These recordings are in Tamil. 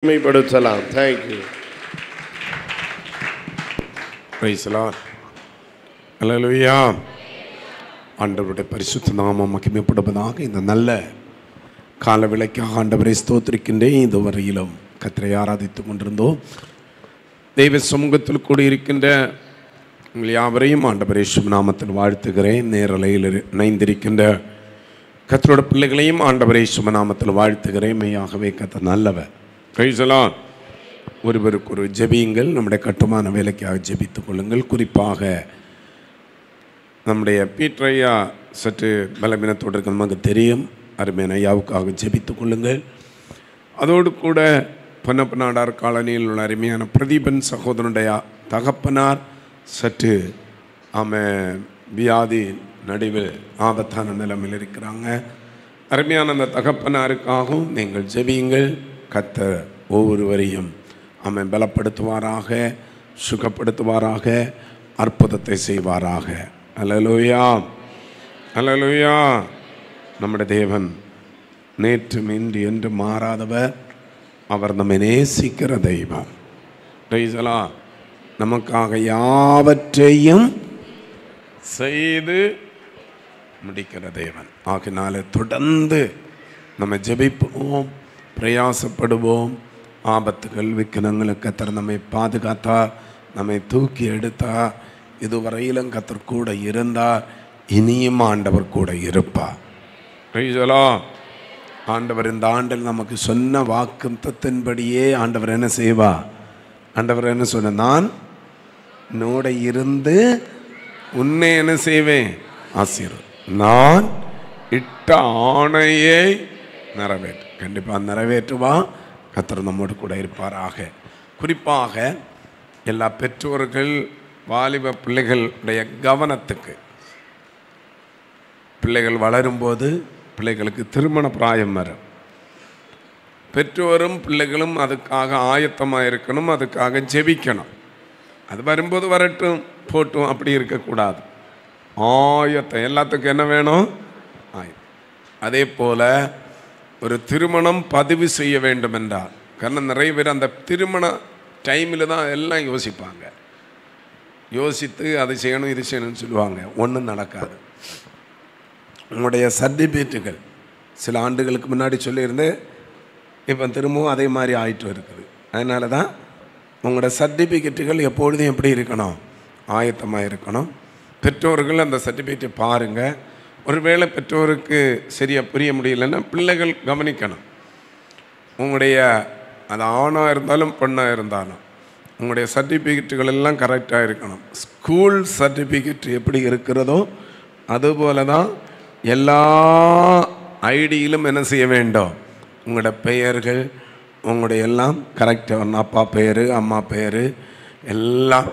மகிமைப்படுத்தலாம். Thank you. Praise the Lord. Hallelujah. ஆண்டவருடைய பரிசுத்த நாமம் மகிமைப்படுவதாக. இந்த நல்ல கால விளக்காக ஆண்டவரை ஸ்தோத்திரிக்கின்றேன். இதுவரையிலும் கர்த்தரை ஆராதித்துக் கொண்டிருந்தோம். தெய்வ சமூகத்தில் கூடியிருக்கின்ற உங்கள் யாவரையும் ஆண்டவரே சுப நாமத்தில் வாழ்த்துகிறேன். நேரலையில் இணைந்திருக்கின்ற கர்த்தருடைய பிள்ளைகளையும் ஆண்டவரே சுப நாமத்தில் வாழ்த்துகிறேன். மெய்யாகவே கர்த்தர் நல்லவர். Praise the Lord. ஒருவருக்கு ஒரு ஜெபியுங்கள். நம்முடைய கட்டுமான வேலைக்காக ஜெபித்துக் கொள்ளுங்கள். குறிப்பாக நம்முடைய பீட்ரையா சற்று பலவீனத்தோடு இருக்க நமக்கு தெரியும். அருமையான ஐயாவுக்காக ஜெபித்துக் கொள்ளுங்கள். அதோடு கூட பொன்னப்பநாடார் காலனியில் உள்ள அருமையான பிரதீபன் சகோதரனுடைய தகப்பனார் சற்று வியாதி நடுவில் ஆபத்தான நிலைமையில் இருக்கிறாங்க. அருமையான அந்த தகப்பனாருக்காகவும் நீங்கள் ஜெபியுங்கள். கர்த்தர் ஒவ்வொருவரையும் பலப்படுத்துவாராக, சுகப்படுத்துவாராக, அற்புதத்தை செய்வாராக. அல்லேலூயா, அல்லேலூயா. நம்முடைய தேவன் நேற்றும் இன்று என்று மாறாதவர். அவர் நம்மை நேசிக்கிற தெய்வம். Praise the Lord. நமக்காக யாவற்றையும் செய்து முடிக்கிற தேவன். ஆகினால தொடர்ந்து நம்ம ஜெபிப்போம், பிரயாசப்படுவோம். ஆபத்துகள் விக்கினங்களுக்கு கர்த்தர் நம்மை பாதுகாத்தார், நம்மை தூக்கி எடுத்தார். இதுவரையிலும் கர்த்தர் கூட இருந்தார், இனியும் ஆண்டவர் கூட இருப்பார். Praise the Lord. ஆண்டவர் இந்த ஆண்டில் நமக்கு சொன்ன வாக்குத்தத்தின்படியே ஆண்டவர் என்ன செய்வா? ஆண்டவர் என்ன சொன்ன? நான் உன்னோட இருந்து உன்னை என்ன செய்வேன்? ஆசீர்வாதம். நான் இட்ட ஆணையை நிறைவேற்று. கண்டிப்பாக நிறைவேற்றுவா. கர்த்தர் நம்மோடு கூட இருப்பாராக. குறிப்பாக எல்லா பெற்றோர்கள் வாலிப பிள்ளைகளுடைய கவனத்துக்கு, பிள்ளைகள் வளரும்போது பிள்ளைகளுக்கு திருமண பிராயம் வரும். பெற்றோரும் பிள்ளைகளும் அதுக்காக ஆயத்தமாக இருக்கணும், அதுக்காக ஜெபிக்கணும். அது வரும்போது வரட்டும் போட்டும் அப்படி இருக்கக்கூடாது. ஆயத்தம். எல்லாத்துக்கும் என்ன வேணும்? ஆயத்தம். அதே போல் ஒரு திருமணம் பதிவு செய்ய வேண்டும் என்றால், காரணம் நிறைய பேர் அந்த திருமண டைமில் தான் எல்லாம் யோசிப்பாங்க. யோசித்து அதை செய்யணும் இது செய்யணும்னு சொல்லுவாங்க. ஒன்றும் நடக்காது. உங்களுடைய சர்டிஃபிகேட்டுகள் சில ஆண்டுகளுக்கு முன்னாடி சொல்லியிருந்து இப்போ திரும்பவும் அதே மாதிரி ஆயிட்டு இருக்குது. அதனால தான் உங்களோட சர்டிஃபிகேட்டுகள் எப்பொழுதும் எப்படி இருக்கணும்? ஆயத்தமாக இருக்கணும். பெற்றோர்கள் அந்த சர்டிஃபிகேட்டை பாருங்கள். ஒருவேளை பெற்றோருக்கு சரியாக புரிய முடியலன்னா பிள்ளைகள் கவனிக்கணும். உங்களுடைய அது ஆணாக இருந்தாலும் பெண்ணாக இருந்தாலும் உங்களுடைய சர்டிஃபிகேட்டுகள் எல்லாம் கரெக்டாக இருக்கணும். ஸ்கூல் சர்டிஃபிகேட் எப்படி இருக்கிறதோ அதுபோல தான் எல்லா ஐடியிலும் என்ன செய்ய வேண்டும்? உங்களோட பெயர்கள் உங்களுடைய எல்லாம் கரெக்டாக, அப்பா பேர் அம்மா பேர் எல்லாம்.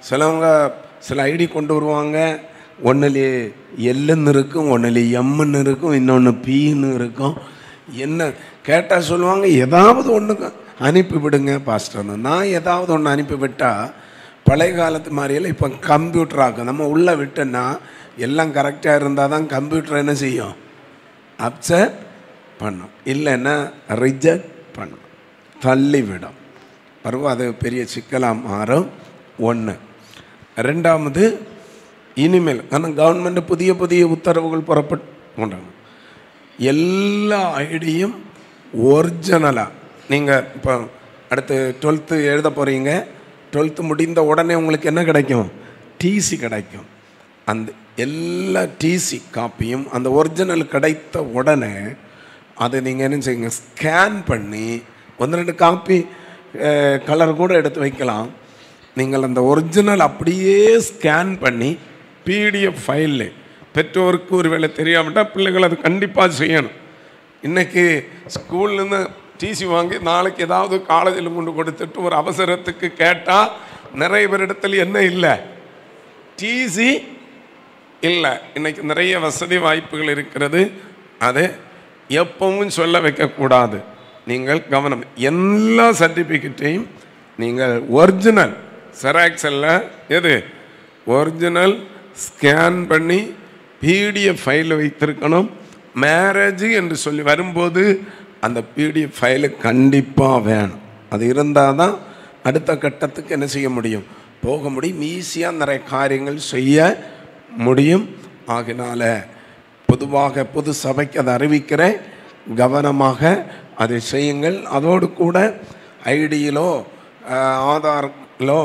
சிலவங்க சில ஐடி கொண்டு வருவாங்க, ஒன்றுலே எல்லுன்னு இருக்கும், ஒன்றுலே எம்முன்னு இருக்கும், இன்னொன்று பீன்னு இருக்கும். என்ன கேட்டால் சொல்லுவாங்க, ஏதாவது ஒன்று அனுப்பிவிடுங்க பாஸ்டர்னு. நான் ஏதாவது ஒன்று அனுப்பிவிட்டால் பழைய காலத்து மாதிரியெல்லாம் இப்போ கம்ப்யூட்டராகும். நம்ம உள்ளே விட்டோன்னா எல்லாம் கரெக்டாக இருந்தால் தான் கம்ப்யூட்டர் என்ன செய்யும்? அப்செட் பண்ணும், இல்லைன்னா ரிஜெக்ட் பண்ணும், தள்ளிவிடும். பருவம் அது பெரிய சிக்கலாக மாறும். ஒன்று. ரெண்டாவது, இனிமேல் ஆனால் கவர்மெண்ட் புதிய புதிய உத்தரவுகள் புறப்பட்டு கொண்டாங்க. எல்லா ஐடியும் ஒரிஜினலாக நீங்கள் இப்போ அடுத்து 12th எழுத போகிறீங்க. 12th முடிந்த உடனே உங்களுக்கு என்ன கிடைக்கும்? டிசி கிடைக்கும். அந்த எல்லா டிசி காப்பியும் அந்த ஒரிஜினல் கிடைத்த உடனே அதை நீங்கள் என்ன செய்யுங்க? ஸ்கேன் பண்ணி 1-2 காப்பி கலர் கூட எடுத்து வைக்கலாம். நீங்கள் அந்த ஒரிஜினல் அப்படியே ஸ்கேன் பண்ணி பிடிஎஃப் ஃபைலில் பெற்றோருக்கு ஒரு வேளை தெரியாமட்டால் பிள்ளைகள் அது கண்டிப்பாக செய்யணும். இன்றைக்கி ஸ்கூல்லேருந்து டிசி வாங்கி நாளைக்கு ஏதாவது காலேஜில் கொண்டு கொடுத்துட்டு ஒரு அவசரத்துக்கு கேட்டால் நிறைய பேரிடத்துல என்ன இல்லை? டிசி இல்லை. இன்றைக்கி நிறைய வசதி வாய்ப்புகள் இருக்கிறது. அது எப்பவும் சொல்ல வைக்கக்கூடாது. நீங்கள் கவனம். எல்லா சர்டிஃபிகேட்டையும் நீங்கள் ஒரிஜினல் செராக்ஸ் எல்லாம் எது ஒரிஜினல் ஸ்கேன் பண்ணி பிடிஎஃப் ஃபைலில் வைத்திருக்கணும். மேரேஜ் என்று சொல்லி வரும்போது அந்த பிடிஎஃப் ஃபைலு கண்டிப்பாக வேணும். அது இருந்தால் தான் அடுத்த கட்டத்துக்கு என்ன செய்ய முடியும், போக முடியும். ஈஸியாக நிறைய காரியங்கள் செய்ய முடியும். ஆகினால பொதுவாக பொது சபைக்கு அதை அறிவிக்கிறேன், கவனமாக அதை செய்யுங்கள். அதோடு கூட ஐடியிலோ ஆதாரிலோ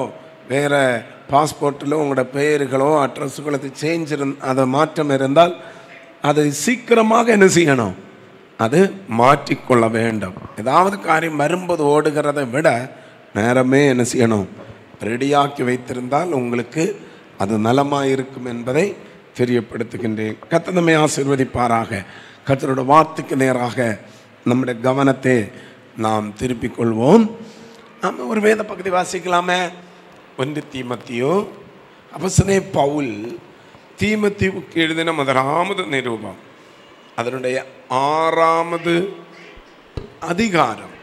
வேறு பாஸ்போர்ட்டிலோ உங்களோட பெயர்களோ அட்ரஸுகளோ சேஞ்ச் அதை மாற்றம் இருந்தால் அதை சீக்கிரமாக என்ன செய்யணும், அது மாற்றிக்கொள்ள வேண்டும். ஏதாவது காரியம் வரும்போது ஓடுகிறதை விட நேரமே என்ன செய்யணும், ரெடியாக்கி வைத்திருந்தால் உங்களுக்கு அது நலமாக இருக்கும் என்பதை தெரியப்படுத்துகின்றேன். கர்த்தர் நம்மை ஆசீர்வதிப்பாராக. கர்த்தரோட வார்த்தைக்கு நேராக நம்முடைய கவனத்தை நாம் திருப்பிக் கொள்வோம். நாம் ஒரு வேத பகுதி வாசிக்கலாமே. 1 தீமோத்தேயு அப்போஸ்தலனாகிய பவுல் தீமோத்தேயுவுக்கு எழுதின முதலாவது நிருபம் அதனுடைய 6வது அதிகாரம்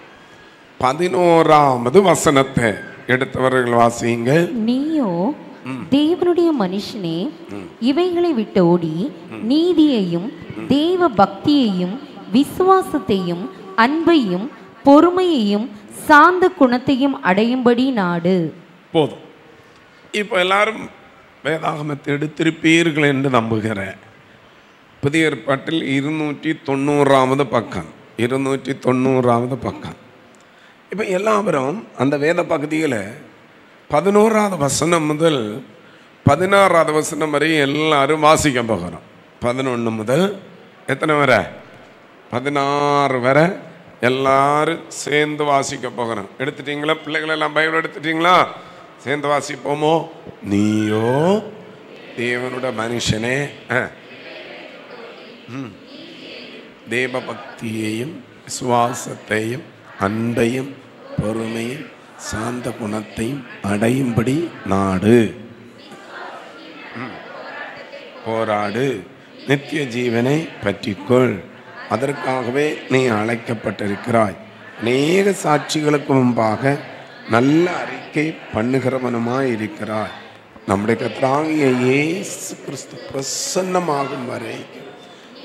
11வது வசனத்தை எடுத்தவர்கள் வாசியுங்கள். நீயோ தேவனுடைய மனுஷனே, இவைகளை விட்டு ஓடி நீதியையும் தேவ பக்தியையும் விசுவாசத்தையும் அன்பையும் பொறுமையையும் சாந்த குணத்தையும் அடையும்படி நாடு. போதும். இப்போ எல்லாரும் வேதாகமத்தை எடுத்திருப்பீர்கள் என்று நம்புகிறேன். புதிய ஏற்பாட்டில் 290வது பக்கம் 290வது பக்கம். இப்போ எல்லாரும் அந்த வேத பகுதியில் 11வது வசனம் முதல் 16வது வசனம் வரை எல்லாரும் வாசிக்க போகிறோம். 11 முதல் எத்தனை வரை, 16 வரை எல்லாரும் சேர்ந்து வாசிக்க போகிறோம். எடுத்துட்டீங்களா பிள்ளைகளெல்லாம்? பைபிள் எடுத்துட்டீங்களா? சேர்ந்து வாசிப்போமோ? நீயோ தேவனுடைய மனுஷனே, தேவ பக்தியையும் விசுவாசத்தையும் அன்பையும் பொறுமையும் சாந்த குணத்தையும் அடையும்படி நாடு. போராடு, நித்திய ஜீவனை பற்றிக்கொள். அதற்காகவே நீ அழைக்கப்பட்டிருக்கிறாய். அநேக சாட்சிகளுக்கு முன்பாக நல்ல அறிக்கை பண்ணுகிறவனுமாய் இருக்கிறாய். நம்முடைய கர்த்தராகிய இயேசு கிறிஸ்து பிரசன்னமாகும் வரை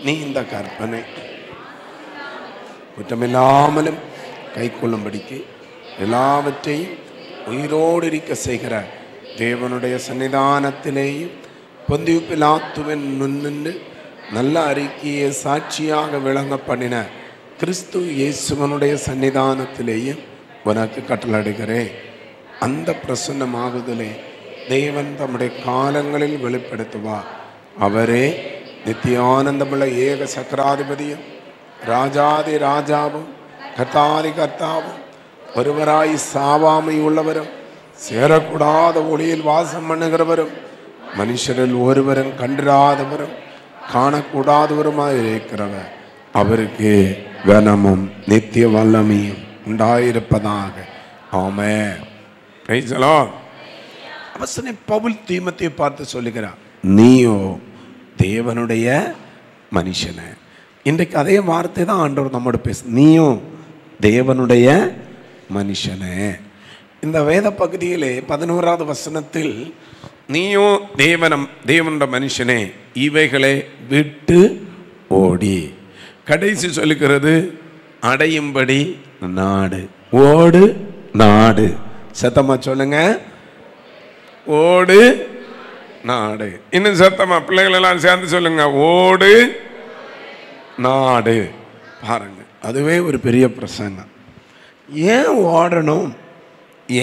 நீ இந்த கற்பனை குற்றமில்லாமலும் கை கொள்ளும்படிக்கு எல்லாவற்றையும் உயிரோடு இருக்க செய்கிற தேவனுடைய சன்னிதானத்திலேயும் பொந்தியு பிலாத்துவின் முன்னின்று நல்ல அறிக்கையை சாட்சியாக விளங்க பண்ணின கிறிஸ்து இயேசுவனுடைய சன்னிதானத்திலேயும் உனக்கு கட்டளையிடுகிறேன். அந்த பிரசன்னமாகுதலே தேவன் தம்முடைய காலங்களில் வெளிப்படுத்துவார். அவரே நித்தியானந்தமுள்ள ஏக சக்கராதிபதியும் ராஜாதி ராஜாவும் கர்த்தாதி கர்த்தாவும் ஒருவராய் சாவாமை உள்ளவரும் சேரக்கூடாத ஒளியில் வாசம் பண்ணுகிறவரும் மனுஷரில் ஒருவரும் கண்டிராதவரும் காணக்கூடாதவருமாய் இருக்கிறவர் அவருக்கு கனமும் நித்திய வல்லமையும் உண்டாயிருப்பதாக. ஆமென். Praise the Lord. அப்போஸ்தலன் பவுல் தீமோத்தேயுவை பார்த்து சொல்லுகிறார், நீயோ தேவனுடைய மனுஷனே. இன்றைக்கு அதே வார்த்தை தான் ஆண்டவர் நம்மோடு பேசு. நீயும் தேவனுடைய மனுஷனே. இந்த வேத பகுதியிலே 11வது வசனத்தில் நீயோ தேவனுடைய மனுஷனே இவைகளை விட்டு ஓடி, கடைசி சொல்லுகிறது அடையும்படி நாடு. ஓடு நாடு. சத்தமா சொல்லுங்க, ஓடு நாடு. இன்னும் சத்தமா பிள்ளைகள் எல்லாம் சேர்ந்து சொல்லுங்க, ஓடு நாடு. பாருங்க, அதுவே ஒரு பெரிய பிரசங்கம். ஏன் ஓடணும்,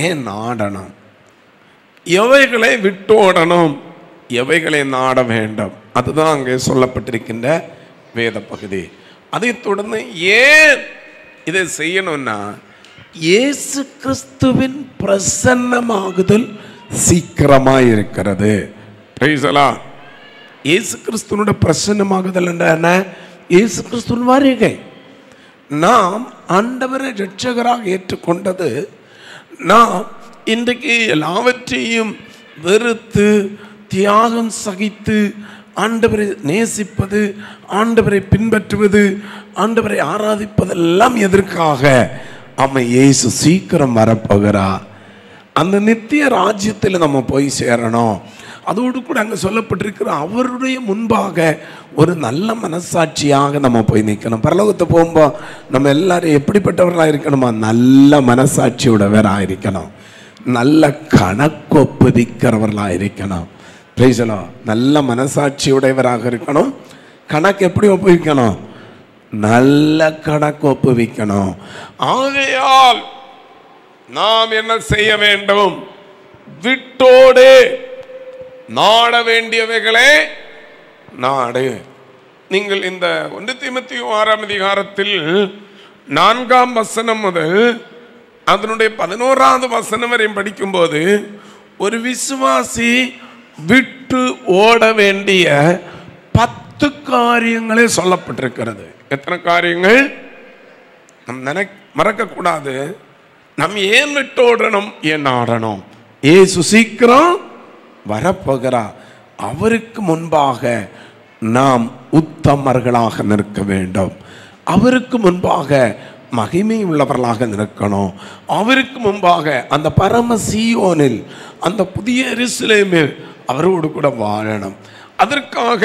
ஏன் நாடணும், எவைகளை விட்டு ஓடணும், எவைகளை நாட வேண்டும், அதுதான் அங்கே சொல்லப்பட்டிருக்கின்ற வேத பகுதி. அதை தொடர்ந்து ஏன் இதை செய்யணும்னா, இயேசு கிறிஸ்துவின் பிரசன்னமாகுதல் சீக்கிரமாக இருக்கிறது. Praise the Lord. இயேசு கிறிஸ்துவோட பிரசன்னமாகுதல் என்ன? இயேசு கிறிஸ்துவின் வருகை. நாம் ஆண்டவரை இரட்சகராக ஏற்றுக்கொண்டது, நாம் இன்றைக்கு எல்லாவற்றையும் வெறுத்து தியாகம் சகித்து ஆண்டவரை நேசிப்பது, ஆண்டவரை பின்பற்றுவது, ஆண்டவரை ஆராதிப்பதெல்லாம் எதற்காக? அவன் இயேசு சீக்கிரம் வரப்போகிறார். அந்த நித்திய ராஜ்யத்தில் நம்ம போய் சேரணும். அதோடு கூட அங்கே சொல்லப்பட்டிருக்கிற அவருடைய முன்பாக ஒரு நல்ல மனசாட்சியாக நம்ம போய் நிற்கணும். பரலோகத்தை போகும்போது நம்ம எல்லாரும் எப்படிப்பட்டவர்களாக இருக்கணுமா? நல்ல மனசாட்சியுடையவராக இருக்கணும், நல்ல கணக்கொப்புவிக்கிறவர்களாக இருக்கணும். Praise the Lord. நல்ல மனசாட்சியுடையவராக இருக்கணும். கணக்கு எப்படி ஒப்புவிக்கணும்? நல்ல கணக்கு ஒப்புவிக்கணும். ஆகையால் நாம் என்ன செய்ய வேண்டும்? விட்டோடு நாட வேண்டியவைகளே நாடு. நீங்கள் இந்த 1 தீமோத்தேயு 6ஆம் அதிகாரத்தில் 4ஆம் வசனம் முதல் அதனுடைய 11வது வசனம் வரை படிக்கும்போது ஒரு விசுவாசி விட்டு ஓட வேண்டிய 10 காரியங்களே சொல்லப்பட்டிருக்கிறது. எத்தனை காரியங்கள்? நம் மறக்கக்கூடாது. நம்ம ஏன் விட்டு ஓடணும், ஏன் ஆடணும்? ஏசு சீக்கிரம் வரப்போகிறார். அவருக்கு முன்பாக நாம் உத்தமர்களாக நிற்க வேண்டும். அவருக்கு முன்பாக மகிமை உள்ளவர்களாக நிற்கணும். அவருக்கு முன்பாக அந்த பரம சீயோனில், அந்த புதிய எருசலேமில் அவரோடு கூட வாழணும். அதற்காக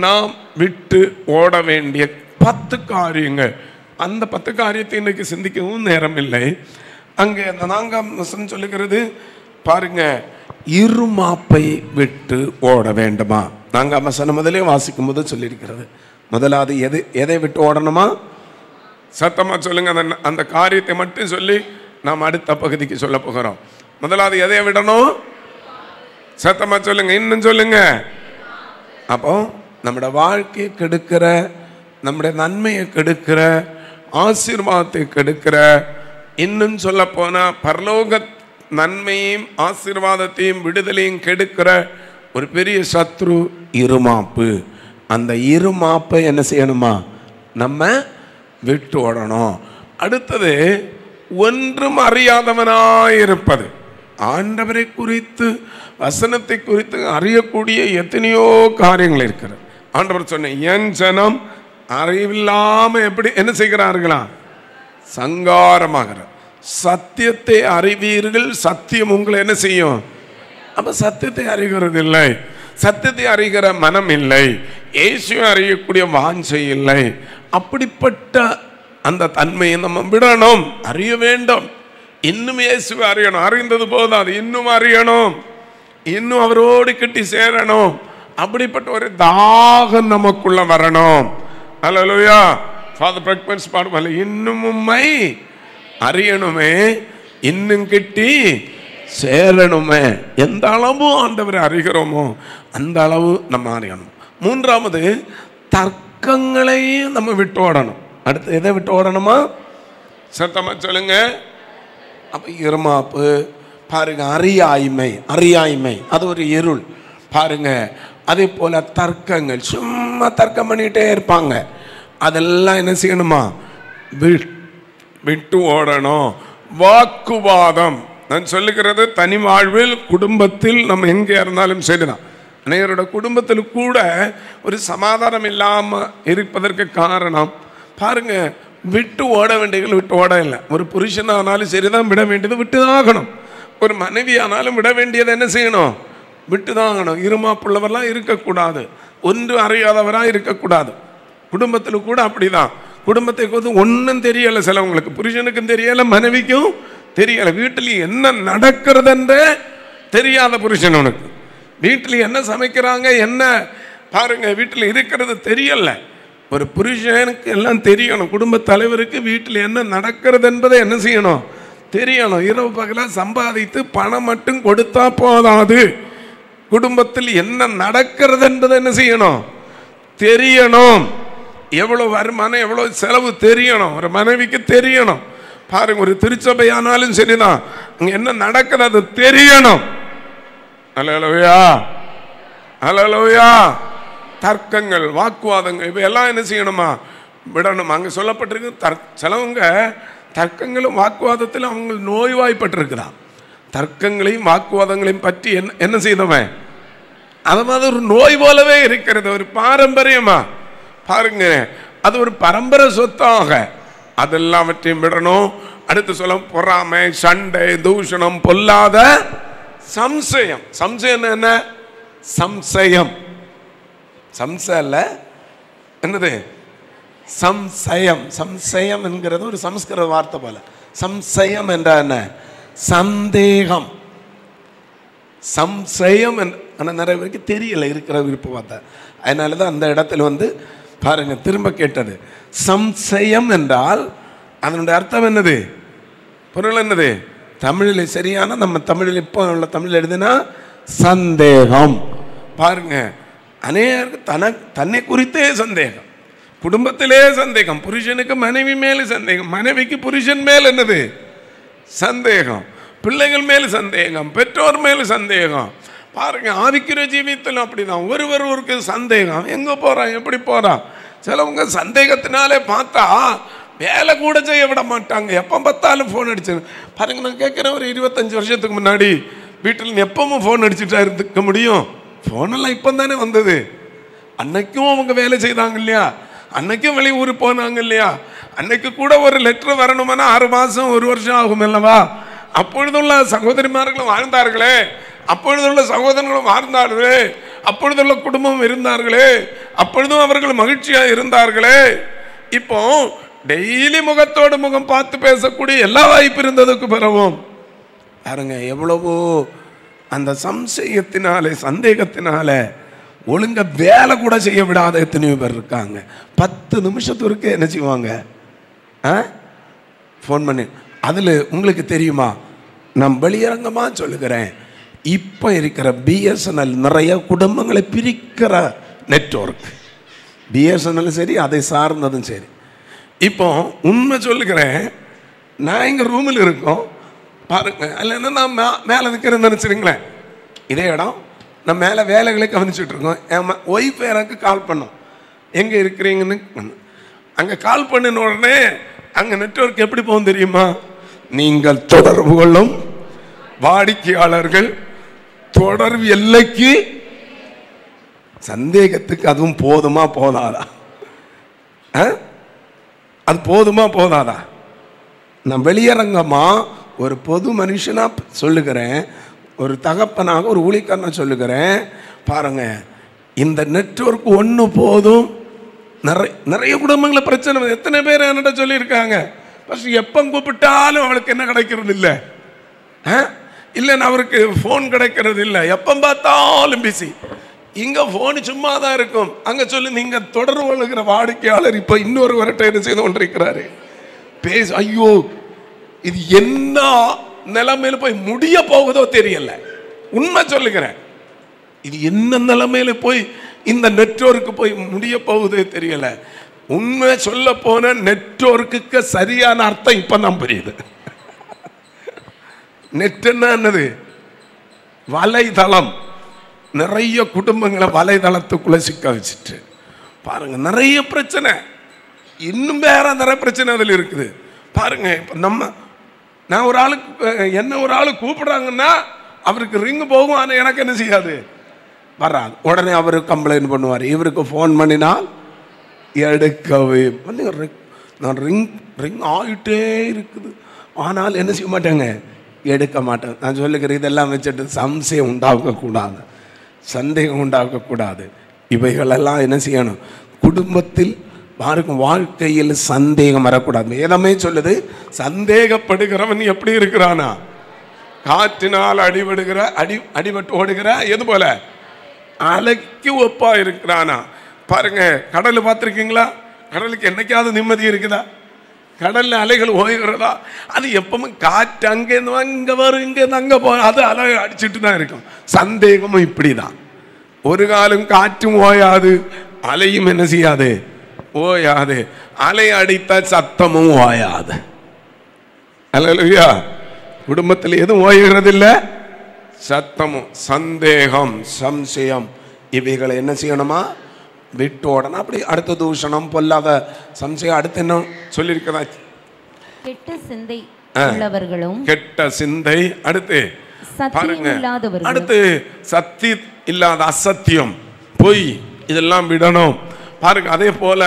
நாம் விட்டு ஓட வேண்டிய 10 காரியங்கள். அந்த 10 காரியத்தை இன்றைக்கு சிந்திக்கவும் நேரம் இல்லை. அங்கே அந்த 4ஆம் வசனம் சொல்லுகிறது பாருங்க, இருமாப்பை விட்டு ஓட வேண்டுமா? 4ஆம் வசனம் முதலே வாசிக்கும் போது சொல்லியிருக்கிறது. முதலாவது எதை விட்டு ஓடணுமா? சத்தமா சொல்லுங்க. அந்த காரியத்தை மட்டும் சொல்லி நாம் அடுத்த பகுதிக்கு சொல்ல போகிறோம். முதலாவது எதை விடணும்? சத்தமா சொல்லுங்க, இன்னும் சொல்லுங்க. அப்போ நம்முடைய வாழ்க்கையை கெடுக்கிற, நம்முடைய நன்மையை கெடுக்கிற, ஆசீர்வாதத்தை கெடுக்கிற, இன்னும் சொல்ல போனா பரலோக நன்மையும் ஆசீர்வாதத்தையும் விடுதலையும் கெடுக்கிற ஒரு பெரிய சத்ரு இருமாப்பு. அந்த இருமாப்பை என்ன செய்யணுமா? நம்ம விட்டு ஓடணும். அடுத்தது ஒன்றும் அறியாதவனாயிருப்பது. ஆண்டவரை குறித்து, வசனத்தை குறித்து அறியக்கூடிய எத்தனையோ காரியங்கள் இருக்கிறது. ஆண்டவர் சொன்ன, என் ஜனம் அறிவில்லாம எப்படி என்ன செய்கிறார்களா? சங்காரமாகிற. சத்தியத்தை அறிவீர்கள், சத்தியம் உங்களை என்ன செய்யும்? அப்ப சத்தியத்தை அறிகிறது இல்லை, சத்தியத்தை அறிகிற மனம் இல்லை, இயேசுவை அறியக்கூடிய வாஞ்சை இல்லை. அப்படிப்பட்ட அந்த தன்மையை நம்ம விடணும், அறிய வேண்டும். இன்னும் இயேசுவை அறியணும். அறிந்தது போதாது, இன்னும் அறியணும், இன்னும் அவரோடு கிட்டி சேரணும். அப்படிப்பட்ட ஒரு தாகம் நமக்குள்ள வரணும். அல்லேலூயா. ஃபாதர் பிரக்மென்ஸ் பாடுவாங்க, இன்னும் உம்மை அறியணுமே, இன்னும் கிட்டி சேரணுமே. எந்த அளவு ஆண்டவரை அறிகிறோமோ அந்த அளவு நம்ம அறியணும். மூன்றாவது, தர்க்கங்களையும் நம்ம விட்டு ஓடணும். அடுத்து எதை விட்டு ஓடணுமா? சத்தமா சொல்லுங்க. அப்ப இருமாப்பு பாருங்க, அறியாய்மை அது ஒரு இருள் பாருங்க. அதே போல தர்க்கங்கள், சும்மா தர்க்கம் பண்ணிட்டே இருப்பாங்க. அதெல்லாம் என்ன செய்யணுமா? விட்டு ஓடணும். வாக்குவாதம், நான் சொல்லுகிறது தனி வாழ்வில், குடும்பத்தில், நம்ம எங்கே இருந்தாலும் சரிதான். அனைவரோட குடும்பத்தில் கூட ஒரு சமாதானம் இல்லாமல் இருப்பதற்கு காரணம் பாருங்க, விட்டு ஓட வேண்டியது விட்டு ஓட இல்லை. ஒரு புருஷனானாலும் சரிதான், விட வேண்டியது விட்டு தான் ஆகணும். ஒரு மனைவி ஆனாலும் விட வேண்டியதை என்ன செய்யணும்? விட்டு தான் ஆகணும். இருமாப்புள்ளவரெல்லாம் இருக்கக்கூடாது, ஒன்று அறியாதவராக இருக்கக்கூடாது. குடும்பத்தில் கூட அப்படிதான். குடும்பத்தை குறித்து ஒன்றும் தெரியலை சிலவங்களுக்கு, புருஷனுக்கும் தெரியலை, மனைவிக்கும் தெரியலை. வீட்டில் என்ன நடக்கிறதுன்றே தெரியாத புருஷனுக்கு, வீட்டில் என்ன சமைக்கிறாங்க என்ன பாருங்க, வீட்டில் இருக்கிறது தெரியல. ஒரு புருஷனுக்கு எல்லாம் தெரியணும். குடும்ப தலைவருக்கு வீட்டில் என்ன நடக்கிறது என்பதை என்ன செய்யணும்? தெரியணும். இரவு பகலாக சம்பாதித்து பணம் மட்டும் கொடுத்தா போதாது, குடும்பத்தில் என்ன நடக்கிறது என்பதை என்ன செய்யணும்? தெரியணும். எவ்வளவு வருமானம், எவ்வளவு செலவு தெரியணும். ஒரு மனைவிக்கு தெரியணும். பாருங்க, ஒரு திருச்சபையானாலும் சரிதான், அங்க என்ன நடக்கிறது தெரியணும். அல்லேலூயா, அல்லேலூயா. தர்க்கங்கள், வாக்குவாதங்கள் இவையெல்லாம் என்ன செய்யணுமா? விடணும். அங்கே சொல்லப்பட்டிருக்கு, சிலவங்க தர்க்கங்களும் வாக்குவாதத்தில் அவங்க நோய்வாய்ப்பட்டிருக்கிறான். தர்க்கங்களையும் வாக்குவாதங்களையும் பற்றி என்ன செய்தவன் அது மாதிரி ஒரு நோய் போலவே இருக்கிறது, ஒரு பாரம்பரியமா பாருங்க. அது ஒரு பரம்பரை சொத்தாக அதெல்லாவற்றையும் விடணும். அடுத்து சொல்ல, பொறாமை, சண்டை, தூஷணம், பொல்லாத சம்சயம். சம்சயம் என்ன? சம்சயம். சம்சல்ல என்னது? சம்சயம். சம்சயம் என்கிறது ஒரு சமஸ்கிருத வார்த்தை போல. சம்சயம் என்ற என்ன? சந்தேகம். சம்சயம். ஆனால் நிறைய பேருக்கு தெரியல இருக்கிற விருப்பம் பார்த்தா. அதனால தான் அந்த இடத்துல பாருங்க திரும்ப கேட்டது. சம்சயம் என்றால் அதனுடைய அர்த்தம் என்னது? பொருள் என்னது? தமிழில் சரியான நம்ம தமிழில் இப்போ உள்ள தமிழ் எழுதுனா சந்தேகம். பாருங்க, அநேகருக்கு தன்னை குறித்தே சந்தேகம், குடும்பத்திலே சந்தேகம், புருஷனுக்கு மனைவி மேலே சந்தேகம், மனைவிக்கு புருஷன் மேல் என்னது சந்தேகம், பிள்ளைகள் மேல் சந்தேகம், பெற்றோர் மேல் சந்தேகம். பாருங்க, ஆவிக்கிற ஜீவியத்தில் அப்படிதான். ஒருவருக்கு சந்தேகம், எங்க போறான், எப்படி போறான். சிலவங்க சந்தேகத்தினாலே பார்த்தா வேலை கூட செய்ய விட மாட்டாங்க. எப்போ பார்த்தாலும் ஃபோன் அடிச்சு. பாருங்க, நான் கேட்குறேன், ஒரு 25 வருஷத்துக்கு முன்னாடி வீட்டில் எப்பவும் ஃபோன் அடிச்சுட்டா இருக்க முடியும்? ஃபோனெல்லாம் இப்போ தானே வந்தது. அன்னைக்கும் அவங்க வேலை செய்தாங்க இல்லையா? அன்னைக்கும் வெளியூர் போனாங்க இல்லையா? அன்னைக்கு கூட ஒரு லெட்டர் வரணும்னா 6 மாதம் 1 வருஷம் ஆகும் அல்லவா? அப்பொழுதுள்ள சகோதரிமார்களும் வாழ்ந்தார்களே, அப்பொழுதுள்ள சகோதரர்களும் வாழ்ந்தார்களே, அப்பொழுதுள்ள குடும்பம் இருந்தார்களே, அப்பொழுதும் அவர்கள் மகிழ்ச்சியாக இருந்தார்களே. இப்போ டெய்லி முகத்தோடு முகம் பார்த்து பேசக்கூடிய எல்லா வாய்ப்பு இருந்ததுக்கு பிறகும் பாருங்க, எவ்வளவோ அந்த சம்சயத்தினாலே சந்தேகத்தினால ஒழுங்க வேலை கூட செய்ய விடாத எத்தனையோ பேர் இருக்காங்க. 10 நிமிஷத்துக்கு என்ன செய்வாங்க? ஃபோன் பண்ணி. அதில் உங்களுக்கு தெரியுமா, நான் வெளியரங்கமாக சொல்லுகிறேன், இப்போ இருக்கிற பிஎஸ்என்எல் நிறைய குடும்பங்களை பிரிக்கிற நெட்வொர்க். பிஎஸ்என்எல் சரி, அதை சார்ந்ததும் சரி. இப்போ உண்மை சொல்லுகிறேன், நான் எங்கள் ரூமில் இருக்கோம் பாருங்க, இல்லைன்னா நான் மேலே நிற்கிறேன்னு நினச்சிருங்களேன். இதே இடம் நான் மேலே வேலைகளை கவனிச்சுட்டு இருக்கோம். என் ஒய்ஃப் எனக்கு கால் பண்ணோம், எங்கே இருக்கிறீங்கன்னு. அங்கே கால் பண்ணின உடனே அங்கே நெட்வொர்க் எப்படி போகும் தெரியுமா? நீங்கள் தொடர்பு கொள்ளும் வாடிக்கையாளர்கள் தொடர்பு எல்லைக்கு. சந்தேகத்துக்கு அதுவும் போதுமா போதாதா? அது போதுமா போதாதா? நான் வெளியரங்கமா ஒரு பொது மனுஷனா சொல்லுகிறேன், ஒரு தகப்பனாக ஒரு ஊழியக்காரனா சொல்லுகிறேன். பாருங்க, இந்த நெட்வொர்க் ஒன்று போதும். நிறைய குடும்பங்கள பிரச்சனை. எத்தனை பேர் என்கிட்ட சொல்லியிருக்காங்க, ஃபர்ஸ்ட் எப்போ கூப்பிட்டாலும் அவளுக்கு என்ன கிடைக்கிறது இல்லை, இல்லைன்னு அவருக்கு ஃபோன் கிடைக்கிறது இல்லை, எப்போ பார்த்தாலும் பிஸி. இங்கே ஃபோன் சும்மா தான் இருக்கும். அங்கே சொல்லி நீங்கள் தொடர்பு கொள்ளுகிற வாடிக்கையாளர் இப்போ இன்னொரு வரட்டை என்ன செய்து கொண்டிருக்கிறாரு பேச. ஐயோ, இது என்ன நிலைமையில போய் முடிய போகுதோ தெரியல. உண்மை சொல்லுகிறேன், இது என்ன நிலைமையில போய் இந்த நெட்வொர்க்கு போய் முடிய போகுதோ தெரியல. உண்மை சொல்ல போன நெட்வொர்க்குக்கு சரியான அர்த்தம் இப்ப தான் புரியுது. நெட் என்னது? வலைதளம். நிறைய குடும்பங்களை வலைதளத்துக்குள்ள சிக்க வச்சுட்டு பாருங்க, நிறைய பிரச்சனை, இன்னும் வேற நிறைய பிரச்சனை அதில் இருக்குது. பாருங்க, இப்போ நான் ஒரு ஆளுக்கு என்ன ஒரு ஆளு கூப்பிடுறாங்கன்னா அவருக்கு ரிங் போகும், ஆனால் எனக்கு என்ன செய்யாது, வராது. உடனே அவர் கம்ப்ளைண்ட் பண்ணுவார். இவருக்கு ஃபோன் பண்ணினால் எடுக்கவே நான் ரிங் ஆகிட்டே இருக்குது, ஆனால் என்ன செய்ய மாட்டேங்க, எடுக்க மாட்டேன். நான் சொல்லுகிறேன், இதெல்லாம் வச்சுட்டு சம்சயம் உண்டாகக்கூடாது, சந்தேகம் உண்டாகக்கூடாது. இவைகளெல்லாம் என்ன செய்யணும்? குடும்பத்தில் பாருக்கும் வாழ்க்கையில் சந்தேகம் வரக்கூடாது. வேதமே சொல்லுது, சந்தேகப்படுகிறவன் எப்படி இருக்கிறானா? காற்றினால் அடிபட்டு ஓடுகிற எது போல அலைக்கு ஒப்பா இருக்கிறானா? பாருங்க, கடல் பார்த்துருக்கீங்களா? கடலுக்கு என்னைக்காவது நிம்மதி இருக்குதா? கடல்ல அலைகள் ஓய்கிறதா? அது எப்பவும் காற்று அங்கேருந்து அங்கே வரும், இங்கேருந்து அங்கே போகும், அது அலை அடிச்சுட்டு தான் இருக்கும். சந்தேகமும் இப்படிதான். ஒரு காலம் காற்றும் ஓயாது, அலையும் என்ன செய்யாது, ஓயாது. அலை அடித்த சத்தமும் ஓயாது. அல்லேலூயா. குடும்பத்தில் எதுவும் ஓய்கிறது இல்லை, சத்தமும். சந்தேகம், சம்சயம், இவைகளை என்ன செய்யணுமா? விட்டோடனா. அப்படி அடுத்த தூஷணம், பொல்லாத சம்சயம். அடுத்து என்ன சொல்லியிருக்கிறதா? கெட்ட சிந்தை உள்ளவர்களும், கெட்ட சிந்தை. அடுத்து பாருங்க, அடுத்து சத்தி இல்லாத அசத்தியம், பொய், இதெல்லாம் விடணும். பாருங்க, அதே போல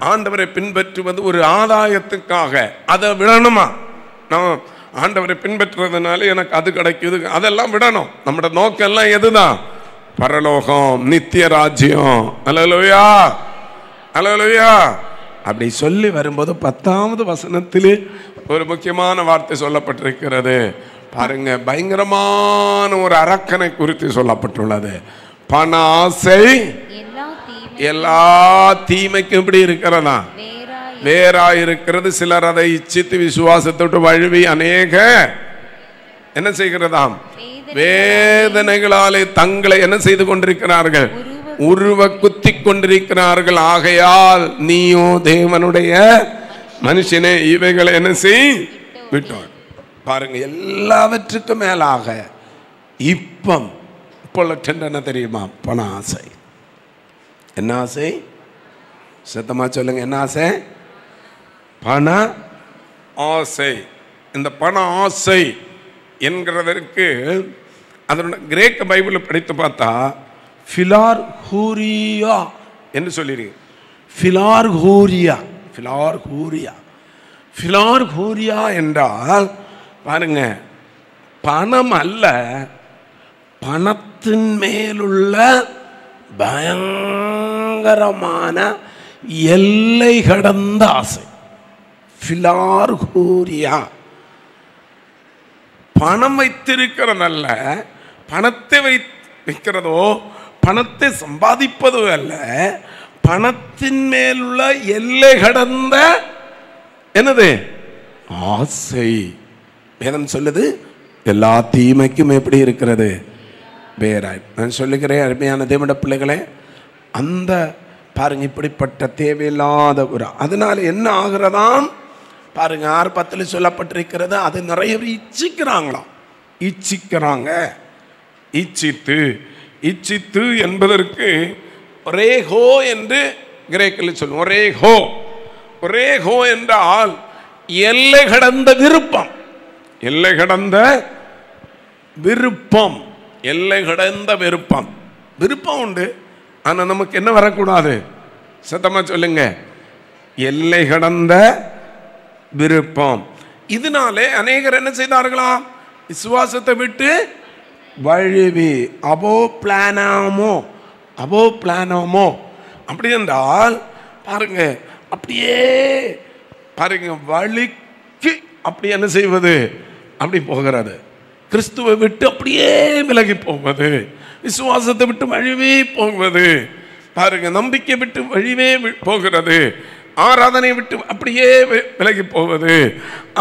ஆண்டவரை பின்பற்றுவது ஒரு ஆதாயத்துக்காக, அதை விடணுமா? நான் ஆண்டவரை பின்பற்றுறதுனால எனக்கு அது கிடைக்குது, அதெல்லாம் விடணும். நம்மளோட நோக்கம் எல்லாம் எதுதான்? பரலோகம், நித்திய ராஜ்யம். அல்லேலூயா, அல்லேலூயா. அப்படி சொல்லி வரும்போது 10வது வசனத்தில் ஒரு முக்கியமான வார்த்தை சொல்லப்பட்டிருக்கிறது பாருங்க. பயங்கரமான ஒரு அரக்கனை குறித்து சொல்லப்பட்டுள்ளது. பண ஆசை எல்லா தீமைக்கும் இப்படி இருக்கிறதா, வேறாயிருக்கிறது. சிலர் அதை இச்சித்து விசுவாசத்தோடு வழுவி அநேக என்ன செய்கிறதாம், வேதனைகளாலே தங்களை என்ன செய்து கொண்டிருக்கிறார்கள், உருவ குத்தி கொண்டிருக்கிறார்கள். ஆகையால் நீயோ தேவனுடைய மனுஷனே இவைகளை என்ன செய் விட்டோம். பாருங்க, எல்லாவற்றுக்கும் மேலாக இப்போ என்ன தெரியுமா, பண ஆசை. என்ன ஆசை? சத்தமா சொல்லுங்க, என்ன ஆசை? பண ஆசை. இந்த பண ஆசை என்கிறதற்கு அதனுடைய கிரேக்க பைபிளை படித்து பார்த்தா பிலார்கூரியா என்று சொல்லிருக்கு. பிலார்கூரியா, பிலார்கூரியா, பிலார்கூரியா என்றால் பாருங்க, பணம் அல்ல, பணத்தின் மேலுள்ள பயங்கரமான எல்லை கடந்த ஆசை. பிலார்கூரியா. பணம் வைத்திருக்கிறதல்ல, பணத்தை வைக்கிறதோ பணத்தை சம்பாதிப்பதோ அல்ல, பணத்தின் மேலுள்ள எல்லை கடந்த என்னது ஆசை. வேதம் சொல்லுது எல்லா தீமைக்கும் எப்படி இருக்கிறது, வேறாய். நான் சொல்லுகிறேன் அருமையான தேவனுடைய பிள்ளைகளே, அந்த பாருங்க இப்படிப்பட்ட தேவையில்லாத ஒரு, அதனால என்ன ஆகிறதாம் பாருங்க, 6:10 சொல்லப்பட்டிருக்கிறது. அது நிறைய பேர் இச்சிக்கிறாங்களாம், இச்சிக்கிறாங்க. இச்சித்து, இச்சித்து என்பதற்கு ஒரே ஹோ என்று கிரேக்கில் சொல்லுவோம். ஒரே ஹோ, ஒரே ஹோ என்றால் எல்லை கடந்த விருப்பம், எல்லை கடந்த விருப்பம், எல்லை கடந்த விருப்பம். விருப்பம் உண்டு, ஆனா நமக்கு என்ன வரக்கூடாது, சத்தமா சொல்லுங்க, எல்லை கடந்த விருப்பம். இதனாலே அநேகர் என்ன செய்தார்களாம், விசுவாசத்தை விட்டு வழுவி, அபோ பிளானாமோ, அபோ பிளானாமோ. அப்படி என்றால் பாருங்க, அப்படியே பாருங்க வழிக்கு அப்படி என்ன செய்வது, அப்படி போகிறது. கிறிஸ்துவை விட்டு அப்படியே விலகி போவது, விசுவாசத்தை விட்டு வழிவே போவது, பாருங்க நம்பிக்கை விட்டு வழிவே போகிறது, ஆராதனை விட்டு அப்படியே விலகி போவது,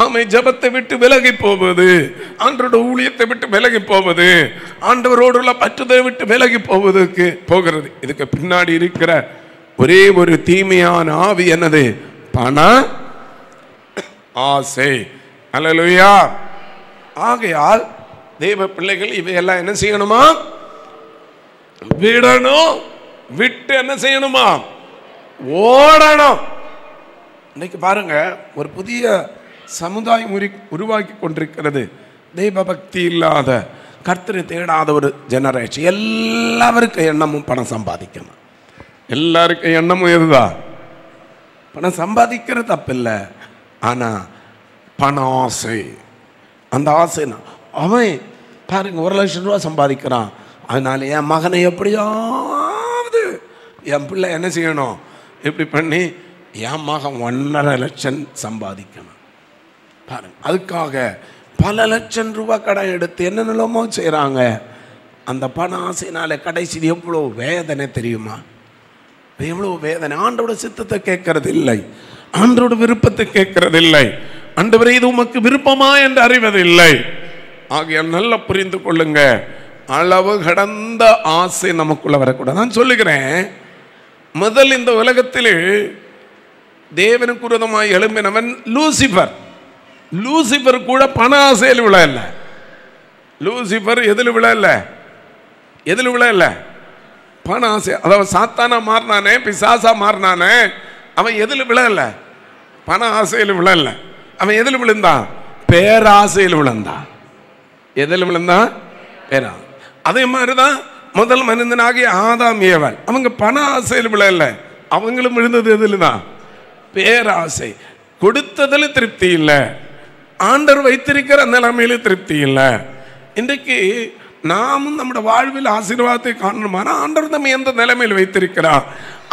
ஆமை ஜபத்தை விட்டு விலகி போவது, ஆண்டவரோட ஊழியத்தை விட்டு விலகி போவது, ஆண்டவரோடுள்ள பற்றுதலை விட்டு விலகி போவதற்கு போகிறது. இதுக்கு பின்னாடி இருக்கிற ஒரே ஒரு தீமையான ஆவி என்னது, பண ஆசை. அல்லேலூயா. ஆகையால் தேவ பிள்ளைகள் இவையெல்லாம் என்ன செய்யணுமா, விடணும். விட்டு என்ன செய்யணுமா, ஓடணும். இன்னைக்கு பாருங்க, ஒரு புதிய சமுதாயம் உருவாக்கி கொண்டிருக்கிறது. தெய்வ பக்தி இல்லாத, கர்த்தரை தேடாத ஒரு ஜெனரேஷன். எல்லாருக்கும் எண்ணமும் பணம் சம்பாதிக்கணும். எல்லாருக்கும் எண்ணமும் எதுதான், பணம் சம்பாதிக்கிறது தப்பில்லை, ஆனா பண ஆசை. அந்த ஆசை அவன் பாருங்க 1 லட்சம் ரூபா சம்பாதிக்கிறான், அதனால என் மகனை எப்படியாவது என் பிள்ளை என்ன செய்யணும், எப்படி பண்ணி என் மகன் 1.5 லட்சம் சம்பாதிக்கணும். பாருங்க, அதுக்காக பல லட்சம் ரூபா கடன் எடுத்து என்னென்னமோ செய்கிறாங்க. அந்த பண ஆசையினால கடைசி எவ்வளோ வேதனை தெரியுமா, எவ்வளோ வேதனை. ஆண்டோட சித்தத்தை கேட்கறது இல்லை, ஆண்டோட விருப்பத்தை கேட்கறது இல்லை, ஆண்டவரே இது உமக்கு விருப்பமா என்று அறிவதில்லை. ஆகையால் நல்லா புரிந்து கொள்ளுங்க, அளவு கடந்த ஆசை நமக்குள்ள வரக்கூடாது. நான் சொல்லுகிறேன், முதல் இந்த உலகத்தில் தேவனுக்கு விரோதமாய் எழும்பினவன் லூசிபர். லூசிபர் கூட பண ஆசையில் விழல. லூசிபர் எதில் விழல, எதில் விழல, பண ஆசை. அதாவது சாத்தானா மாறினானே, பிசாசா மாறினானே, அவன் எதில் விழல, பண ஆசையில் விழல. அவன் எதில் விழுந்தான், பேராசையில் விழுந்தான். எதில் விழுந்தான், பேரா. அதே மாதிரிதான் முதல் மனிதனாகிய ஆதாம் ஏவாள், அவங்க பண ஆசையில் விழல, அவங்களும் விழுந்தது எதில் தான், பேராசை. கொடுத்ததில் திருப்தி இல்லை, ஆண்டவர் வைத்திருக்கிற நிலைமையில திருப்தி இல்லை. இன்றைக்கு நாமும் நம்முடைய வாழ்வில் ஆசீர்வாதத்தை காணணுமான ஆண்டவர் நம்ம எந்த நிலைமையில் வைத்திருக்கிறார்,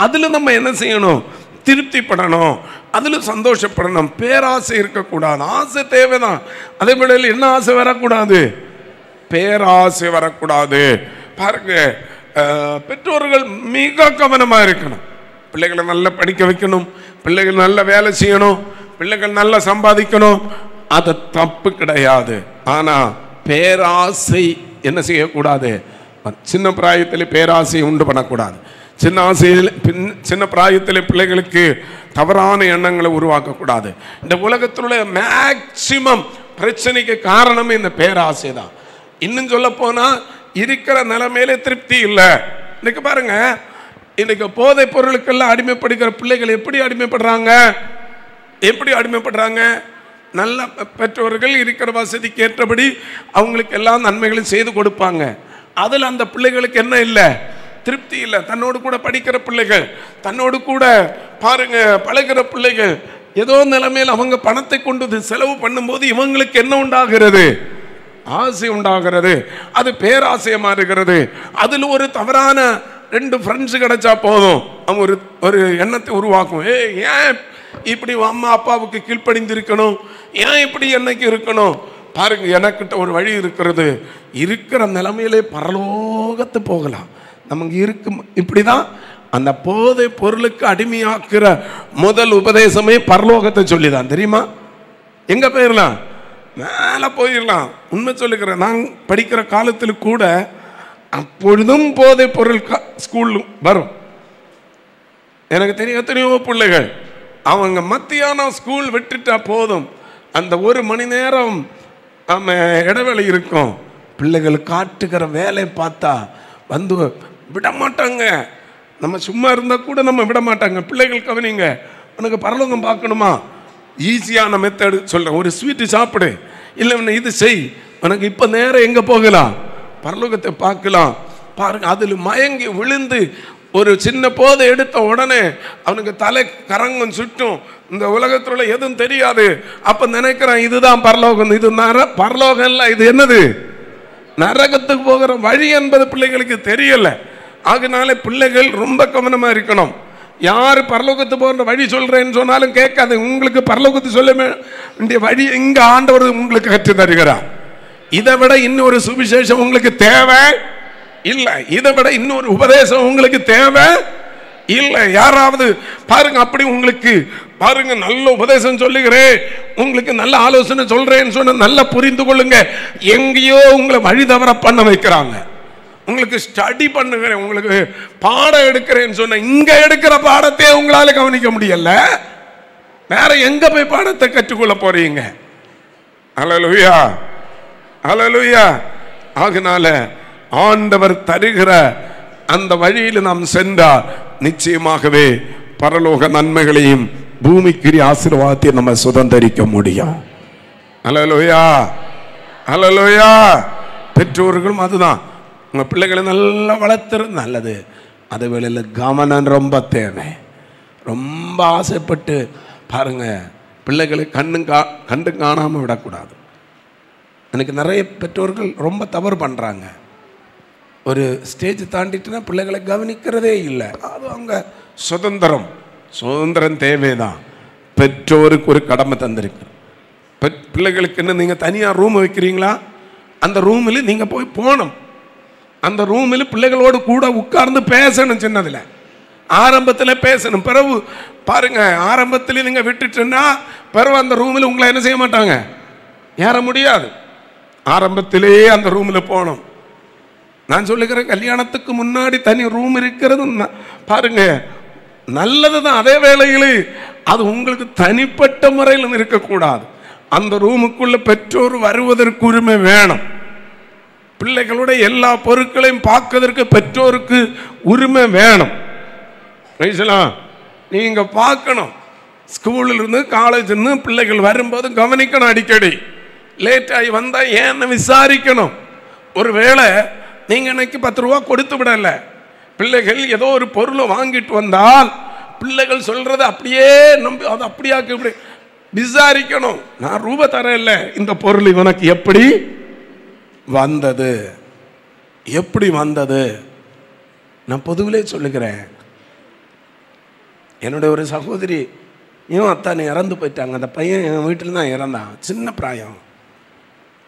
அதில் நம்ம என்ன செய்யணும்? திருப்திப்படணும், அதில் சந்தோஷப்படணும். பேராசை இருக்கக்கூடாது. ஆசை தேவைதான், அதே வேளையில் என்ன ஆசை வரக்கூடாது? பேராசை வரக்கூடாது. பாருங்க, பெற்றோர்கள் மிக கவனமாக இருக்கணும். பிள்ளைகளை நல்லா படிக்க வைக்கணும், பிள்ளைகள் நல்ல வேலை செய்யணும், பிள்ளைகள் நல்லா சம்பாதிக்கணும், அது தப்பு கிடையாது. ஆனால் பேராசை என்ன செய்யக்கூடாது? சின்ன பிராயத்தில் பேராசை உண்டு பண்ணக்கூடாது. சின்ன பிராயத்தில் பிள்ளைகளுக்கு தவறான எண்ணங்களை உருவாக்கக்கூடாது. இந்த உலகத்தில் உள்ள மேக்சிமம் பிரச்சனைக்கு காரணமே இந்த பேராசை தான். இன்னும் சொல்ல போனா இருக்கிற நிலைமையில திருப்தி இல்லை. இன்னைக்கு பாருங்க, இன்னைக்கு போதை பொருளுக்கெல்லாம் அடிமைப்படுகிற பிள்ளைகள் எப்படி அடிமைப்படுறாங்க? நல்ல பெற்றோர்கள் இருக்கிற வசதிக்கு ஏற்றபடி அவங்களுக்கு எல்லாம் நன்மைகளும் செய்து கொடுப்பாங்க. அதில் அந்த பிள்ளைகளுக்கு என்ன இல்லை? திருப்தி இல்லை. தன்னோடு கூட படிக்கிற பிள்ளைகள், தன்னோடு கூட பாருங்க பழகிற பிள்ளைகள் ஏதோ நிலைமையில் அவங்க பணத்தை கொண்டு செலவு பண்ணும்போது இவங்களுக்கு என்ன உண்டாகிறது? ஆசை உண்டாகிறது. அது பேராசையை மாறுகிறது. அதில் ஒரு தவறான 2 ஃப்ரெண்ட்ஸ் கிடைச்சா போதும், அவங்க ஒரு எண்ணத்தை உருவாக்கும். ஏன் இப்படி அம்மா அப்பாவுக்கு கீழ்ப்படிந்திருக்கணும், ஏன் இப்படி என்னைக்கு இருக்கணும்? பாருங்க, எனக்கிட்ட ஒரு வழி இருக்கிறது. இருக்கிற நிலைமையிலே பரலோகத்து போகலாம். நமக்கு இருக்கும். இப்படிதான் அந்த போதை பொருளுக்கு அடிமையாக்குற முதல் உபதேசமே பரலோகத்தை சொல்லிதான். தெரியுமா? எங்க போயிடலாம்? மேலே போயிடலாம். உண்மை சொல்லுகிறேன், நான் படிக்கிற காலத்தில் கூட அப்பொழுதும் போதை பொருள் ஸ்கூல் வரும். எனக்கு தெரியும் எத்தனையோ பிள்ளைகள் அவங்க மத்தியானம் ஸ்கூல் விட்டுட்டா போதும், அந்த 1 மணி நேரம் இடைவேளை இருக்கும், பிள்ளைகள் காட்டுகிற வேலை பார்த்தா வந்து விட மாட்டாங்க. நம்ம சும்மா இருந்தால் கூட நம்ம விட மாட்டாங்க. பிள்ளைகள் கவனிங்க, உனக்கு பரலோகம் பார்க்கணுமா? ஈஸியான மெத்தடு சொல்கிறேன். ஒரு ஸ்வீட்டு சாப்பிடு, இல்லை இது செய், உனக்கு இப்போ நேரம் எங்கே போகலாம்? பரலோகத்தை பார்க்கலாம். பாருங்க, அதில் மயங்கி விழுந்து ஒரு சின்ன போதை எடுத்த உடனே அவனுக்கு தலை கரங்கம் சுட்டும். இந்த உலகத்துல எதுவும் தெரியாது. அப்ப நினைக்கிறான் இதுதான் பரலோகம். இது பரலோகம் இல்லை, இது என்னது? நரகத்துக்கு போகிற வழி என்பது பிள்ளைகளுக்கு தெரியல. அதனால பிள்ளைகள் ரொம்ப கவனமா இருக்கணும். யாரு பரலோகத்து போகிற வழி சொல்றேன்னு சொன்னாலும் கேட்காது. உங்களுக்கு பரலோகத்து சொல்ல வேண்டிய வழி இங்க ஆண்டவர் உங்களுக்கு கற்று தருகிறார். இதை விட இன்னொரு சுவிசேஷம் உங்களுக்கு தேவை இல்லை. இதை விட இன்னொரு உபதேசம் உங்களுக்கு தேவை இல்லை. யாராவது பாருங்க, அப்படி உங்களுக்கு பாருங்க நல்ல உபதேசம் சொல்லுகிறேன், உங்களுக்கு நல்ல ஆலோசனை சொல்றேன்னு சொன்ன நல்லா புரிந்து கொள்ளுங்க. எங்கேயோ உங்களை வழி தவற பண்ண வைக்கிறாங்க. உங்களுக்கு ஸ்டடி பண்ணுகிறேன், உங்களுக்கு பாடம் எடுக்கிறேன்னு சொன்ன இங்க எடுக்கிற பாடத்தை உங்களால கவனிக்க முடியல. வேற எங்க போய் பாடத்தை கற்றுக்கொள்ள போறீங்க? ஹல்லேலூயா, ஹல்லேலூயா. ஆகனால ஆண்டவர் தருகிற அந்த வழியில் நாம் சென்றால் நிச்சயமாகவே பரலோக நன்மைகளையும் பூமிக்குரிய ஆசீர்வாதத்தை நம்ம சுதந்திரிக்க முடியும். ஹல்லேலூயா, ஹல்லேலூயா. பெற்றோர்களும் அதுதான், உங்க பிள்ளைகளை நல்லா வளர்த்துறது நல்லது. அது வேளையில் கவனம் ரொம்ப தேவை. ரொம்ப ஆசைப்பட்டு பாருங்க, பிள்ளைகளை கண்டு காணாமல் விடக்கூடாது. எனக்கு நிறைய பெற்றோர்கள் ரொம்ப தவறு பண்ணுறாங்க. ஒரு ஸ்டேஜ் தாண்டிட்டுனா பிள்ளைகளை கவனிக்கிறதே இல்லை. அது அவங்க சுதந்திரம் தேவைதான். பெற்றோருக்கு ஒரு கடமை தந்திருக்கு. பிள்ளைகளுக்கு என்ன, நீங்கள் தனியாக ரூம் வைக்கிறீங்களா? அந்த ரூமில் நீங்கள் போகணும். அந்த ரூமில் பிள்ளைகளோடு கூட உட்கார்ந்து பேசணும். சின்னதில் ஆரம்பத்தில் பேசணும். பிறகு பாருங்க, ஆரம்பத்தில் நீங்கள் விட்டுட்டுன்னா பிறகு அந்த ரூமில் உங்களை என்ன செய்ய மாட்டாங்க, ஏற முடியாது. ஆரம்பத்திலேயே அந்த ரூமில் போகணும். நான் சொல்லுகிறேன், கல்யாணத்துக்கு முன்னாடி தனி ரூம் இருக்கிறது பாருங்க நல்லது தான். அதே வேளையில் அது உங்களுக்கு தனிப்பட்ட முறையில் இருக்கக்கூடாது. அந்த ரூமுக்குள்ள பெற்றோர் வருவதற்கு உரிமை வேணும். பிள்ளைகளுடைய எல்லா பொருட்களையும் பார்க்கறதற்கு பெற்றோருக்கு உரிமை வேணும். நீங்க பார்க்கணும். ஸ்கூலில் இருந்து காலேஜ் இருந்து பிள்ளைகள் வரும்போது கவனிக்கணும். அடிக்கடி லேட் ஆகி வந்தா ஏன்னு விசாரிக்கணும். ஒருவேளை நீங்க இன்னைக்கு 10 ரூபா கொடுத்து விடல, பிள்ளைகள் ஏதோ ஒரு பொருளை வாங்கிட்டு வந்தால் பிள்ளைகள் சொல்றது அப்படியே நம்பி அது அப்படியாக்கு இப்படி விசாரிக்கணும். நான் ரூபா தர இல்லை, இந்த பொருள் இவனுக்கு எப்படி வந்தது? எப்படி வந்தது? நான் பொதுவிலே சொல்லுகிறேன். என்னுடைய ஒரு சகோதரி இவன் அத்தானே இறந்து போயிட்டாங்க. அந்த பையன் என் வீட்டில் தான் இறந்தான், சின்ன பிராயம்.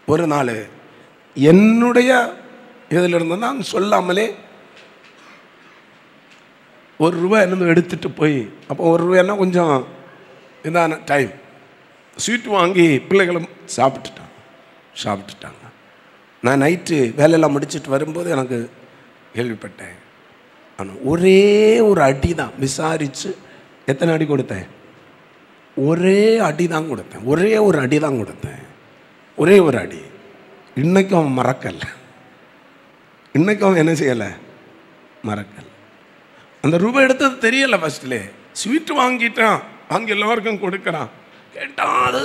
ஒரு நாள் என்னுடைய இதில் இருந்து தான் சொல்லாமலே ₹1 என்னமோ எடுத்துகிட்டு போய், அப்போ ₹1 கொஞ்சம் இதான டைம், ஸ்வீட் வாங்கி பிள்ளைகளும் சாப்பிட்டுட்டாங்க. நான் நைட்டு வேலையெல்லாம் முடிச்சுட்டு வரும்போது எனக்கு கேள்விப்பட்டேன். ஆனால் ஒரே ஒரு அடி தான் விசாரித்து. எத்தனை அடி கொடுத்தேன்? ஒரே அடி தான் கொடுத்தேன். ஒரே ஒரு அடி தான் கொடுத்தேன். ஒரே ஒரு அடி. இன்னைக்கும் அவன் மறக்கலை. இன்னைக்கும் அவன் என்ன செய்யலை? மறக்கலை. அந்த ரூபாய் எடுத்தது தெரியலை. ஃபஸ்ட்லே ஸ்வீட்டு வாங்கிட்டான், வாங்கி எல்லாருக்கும் கொடுக்குறான். கேட்டான், அது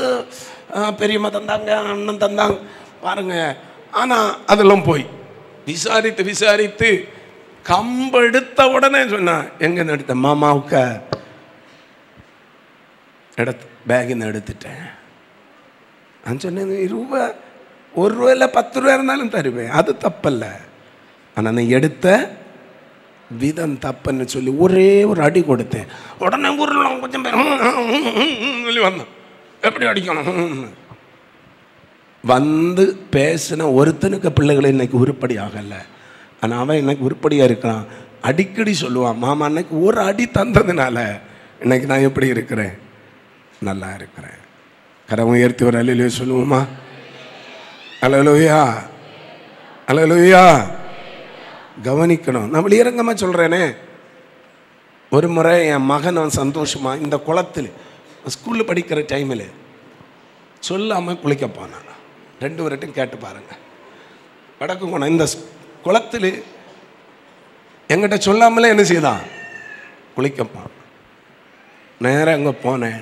பெரியம்மா தந்தாங்க, அண்ணன் தந்தாங்க பாருங்க. ஆனால் அதெல்லாம் போய் விசாரித்து கம்பெடுத்த உடனே சொன்னான், எங்கன்னு எடுத்த? மாமாவுக்கு பேகின்னு எடுத்துட்டேன். நான் சொன்னேன், ₹1 இல்லை ₹10 இருந்தாலும் தருவேன், அது தப்பல்ல. ஆனால் நான் எடுத்த விதம் தப்புன்னு சொல்லி ஒரே ஒரு அடி கொடுத்தேன். உடனே ஊரில் கொஞ்சம் சொல்லி வந்தான், எப்படி அடிக்கணும் வந்து பேசின ஒருத்தனுக்கு பிள்ளைகளை இன்னைக்கு உருப்படி ஆகலை. ஆனால் அவன் இன்னைக்கு உருப்படியாக இருக்கிறான். அடிக்கடி சொல்லுவான், மாமா அன்னைக்கு ஒரு அடி தந்ததுனால இன்னைக்கு நான் எப்படி இருக்கிறேன்? நல்லா இருக்கிறேன். கரம் உயர்த்தி ஒரு அல்லேலூயா சொல்லுவோமா? அல்லேலூயா, அல்லேலூயா. கவனிக்கணும். நான் வெளியரங்கமாக சொல்கிறேனே. ஒரு முறை என் மகன் அவன் சந்தோஷமாக இந்த குளத்தில் ஸ்கூலில் படிக்கிற டைமில் சொல்லாமல் குளிக்க போனான். 2 வரட்டும் கேட்டு பாருங்கள். வடக்கு போனான். இந்த குளத்தில் எங்கிட்ட சொல்லாமலே என்ன செய்தான்? குளிக்கப்பான். நேராக அங்கே போனேன்.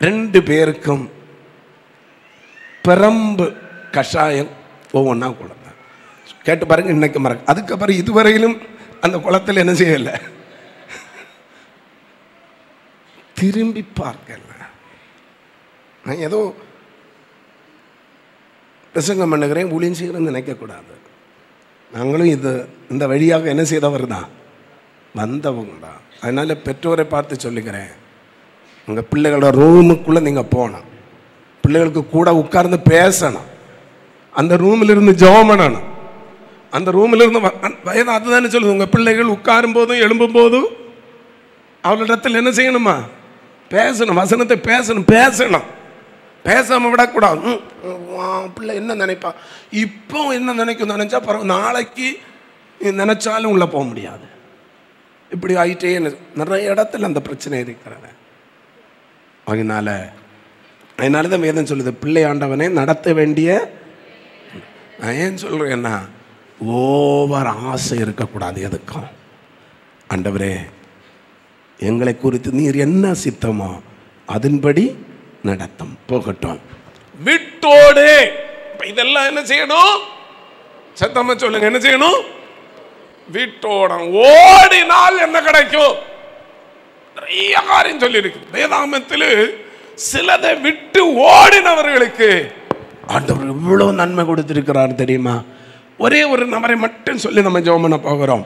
2 பேருக்கும் பிரம்பு கஷாயம் ஒவ்வொன்றா கொடுத்தேன். கேட்டு பாருங்க, இன்னைக்கு மறக்க. அதுக்கப்புறம் இதுவரையிலும் அந்த குளத்தில் என்ன செய்யலை, திரும்பி பார்க்கல. நான் ஏதோ பிரசங்கம் பண்ணுகிறேன், ஊழியம் செய்கிறேன்னு நினைக்கக்கூடாது. நாங்களும் இந்த வழியாக என்ன செய்தவர் தான், வந்தவங்க தான். அதனால் பெற்றோரை பார்த்து சொல்லுகிறேன், உங்கள் பிள்ளைகளோட ரூமுக்குள்ளே நீங்கள் போகணும், பிள்ளைகளுக்கு கூட உட்கார்ந்து பேசணும், அந்த ரூமில் இருந்து ஜெபம் பண்ணணும். அந்த ரூமில் இருந்து வயது அதுதானே சொல்லுது. உங்கள் பிள்ளைகள் உட்காரும் போதும் எழும்பும் போதும் அவளிடத்தில் என்ன செய்யணுமா? பேசணும், வசனத்தை பேசணும். பேசாமல் விடக்கூடாது. பிள்ளை என்ன நினைப்பா, இப்போ என்ன நினைக்கும் நினைச்சா பரவாயில்ல, நாளைக்கு நினைச்சாலும் உள்ளே போக முடியாது. இப்படி ஆகிட்டே நிறைய இடத்துல அந்த பிரச்சனை இருக்கிறது. அதனால தான் வேதம் சொல்லுது, பிள்ளை ஆண்டவனே நடத்த வேண்டிய. நான் ஏன் சொல்கிறேன்னா, ஓவர் ஆசை இருக்கக்கூடாது எதுக்கும். ஆண்டவரே, எங்களை குறித்து நீர் என்ன சித்தமோ அதன்படி நடத்தும், போகட்டும். விட்டோடு. இதெல்லாம் என்ன செய்யணும்? சத்தமா சொல்லுங்க, என்ன செய்யணும்? விட்டோட. ஓடினால் என்ன கிடைக்கும்? நிறைய காரியம் சொல்லி இருக்கு வேதாகமத்தில். சிலதை விட்டு ஓடினவர்களுக்கு ஆண்டவர் இவ்வளவு நன்மை கொடுத்திருக்கிறார் தெரியுமா? ஒரே ஒரு நபரை மட்டும் சொல்லி நம்ம ஜெபம் பண்ண போகிறோம்.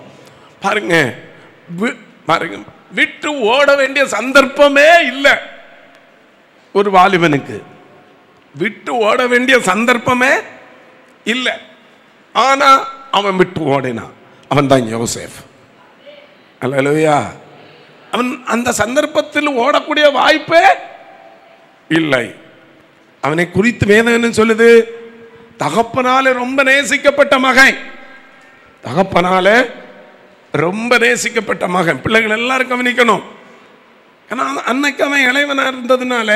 பாருங்க, விட்டு ஓட வேண்டிய சந்தர்ப்பமே இல்லை ஒரு வாலிபனுக்கு. விட்டு ஓட வேண்டிய சந்தர்ப்பமே இல்லை. ஆனா அவன் விட்டு ஓடினான். அவன் தான் யோசேப். அல்லேலூயா. அவன் அந்த சந்தர்ப்பத்தில் ஓடக்கூடிய வாய்ப்பே இல்லை. அவனை குறித்து வேதம் என்ன சொல்லுது? தகப்பனாலே ரொம்ப நேசிக்கப்பட்ட மகன். தகப்பனாலே ரொம்ப நேசிக்கப்பட்ட மகன். பிள்ளைகள் எல்லாரும் கவனிக்கணும். ஏன்னா அன்னைக்கு அவன் இளைவனா இருந்ததுனால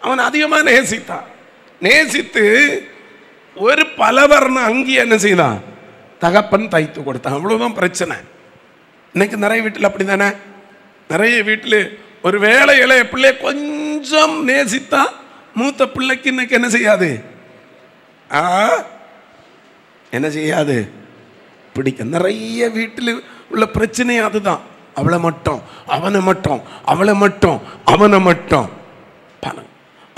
அவன் அதிகமாக நேசித்தான். நேசித்து ஒரு பலவர்ண அங்கி என்ன செய்தான்? தகப்பன் தைத்து கொடுத்தான். அவ்வளவுதான் பிரச்சனை. இன்னைக்கு நிறைய வீட்டில் அப்படி தானே. நிறைய வீட்டில் ஒரு வேலை இளைய பிள்ளைய கொஞ்சம் நேசித்தா மூத்த பிள்ளைக்கு இன்னைக்கு என்ன செய்யாது? என்ன செய்யாது? பிடிக்க. நிறைய வீட்டில் உள்ள பிரச்சனை அதுதான். அவளை மட்டும், அவனை மட்டும், அவளை மட்டும், அவனை மட்டும்.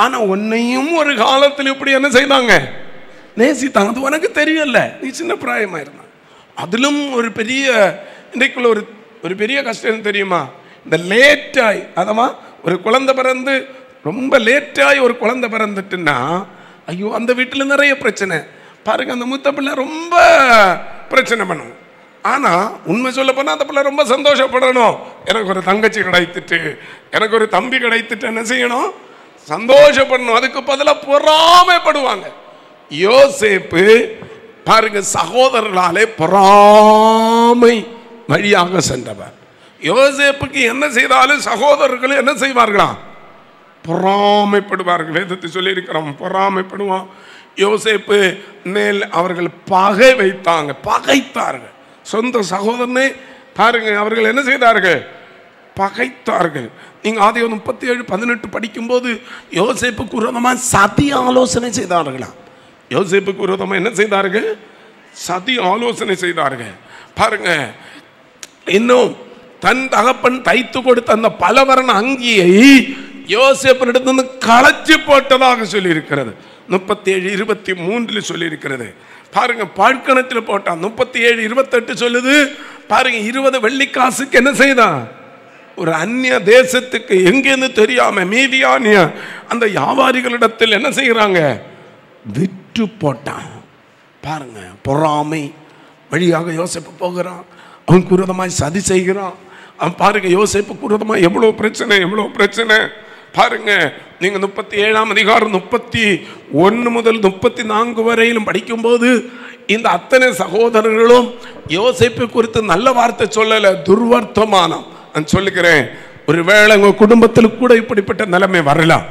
ஆனா உன்னையும் ஒரு காலத்தில் இப்படி என்ன செய்தாங்க? நேசித்தாங்க. அது உனக்கு தெரியல, நீ சின்ன பிராயமா இருந்தா. அதிலும் ஒரு பெரிய இன்றைக்குள்ள ஒரு பெரிய கஷ்டம் தெரியுமா? இந்த லேட்டாய் அதமா ஒரு குழந்தை பிறந்து ரொம்ப லேட்டாய் ஒரு குழந்தை பிறந்துட்டுன்னா ஐயோ அந்த வீட்டில் நிறைய பிரச்சனை பாருங்க. அந்த மூத்த பிள்ளை ரொம்ப பிரச்சனை பண்ணும். ஆனால் உண்மை சொல்ல போனால் அந்த பிள்ளை ரொம்ப சந்தோஷப்படணும். எனக்கு ஒரு தங்கச்சி கிடைத்துட்டு, எனக்கு ஒரு தம்பி கிடைத்துட்டு என்ன செய்யணும்? சந்தோஷப்படணும். அதுக்கு பதிலாக பொறாமைப்படுவாங்க. யோசேப்பு பாருங்க, சகோதரர்களாலே பொறாமை வழியாக சென்றவர். யோசேப்புக்கு என்ன செய்தாலும் சகோதரர்கள் என்ன செய்வார்களாம்? பொறாமைப்படுவார்கள். வேதத்தை சொல்லி இருக்கிறோம், பொறாமைப்படுவான். யோசேப்பு மேல் அவர்கள் பகை வைத்தாங்க, பகைத்தார்கள். சொந்த சகோதரனே பாருங்க, அவர்கள் என்ன செய்தார்கள்? பகைத்தார்கள். நீங்க ஆதியாகமம் 37:18 படிக்கும்போது யோசேப்புக்கு விரோதமாக சதி ஆலோசனை செய்தார்களாம். யோசேப்புக்கு விரோதமாக என்ன செய்தார்கள்? சதி ஆலோசனை செய்தார்கள். பாருங்க, இன்னும் தன் தகப்பன் தைத்து கொடுத்த அந்த பலவரண அங்கியை யோசேப்பினிடத்திலிருந்து களைச்சி போட்டதாக சொல்லி இருக்கிறது. 37:23 சொல்லி இருக்கிறது. பாருங்க, பாழ்கணத்தில் போட்டான். 37:28 சொல்லுது பாருங்க. 20 வெள்ளிக்காசுக்கு என்ன செய்தான்? ஒரு அந்நிய தேசத்துக்கு எங்கேன்னு தெரியாம மீதியானிய அந்த வியாபாரிகளிடத்தில் என்ன செய்யறாங்க? விற்று போட்டான். பாருங்க, பொறாமை வழியாக யோசேப்பு போகிறான். அவன் விரோதமாய் சதி செய்கிறான். அவன் பாருங்க, யோசேப்பு விரோதமாய் எவ்வளவு பிரச்சனை, எவ்வளவு பிரச்சனை பாருங்க. நீங்க 37ஆம் அதிகாரம் 31 முதல் 34 வரையிலும் படிக்கும்போது இந்த அத்தனை சகோதரர்களும் யோசேப்பை குறித்து நல்ல வார்த்தை சொல்லல, துர்வர்த்தமானம். நான் சொல்லுகிறேன், ஒருவேளை உங்க குடும்பத்தில் கூட இப்படிப்பட்ட நிலைமை வரலாம்.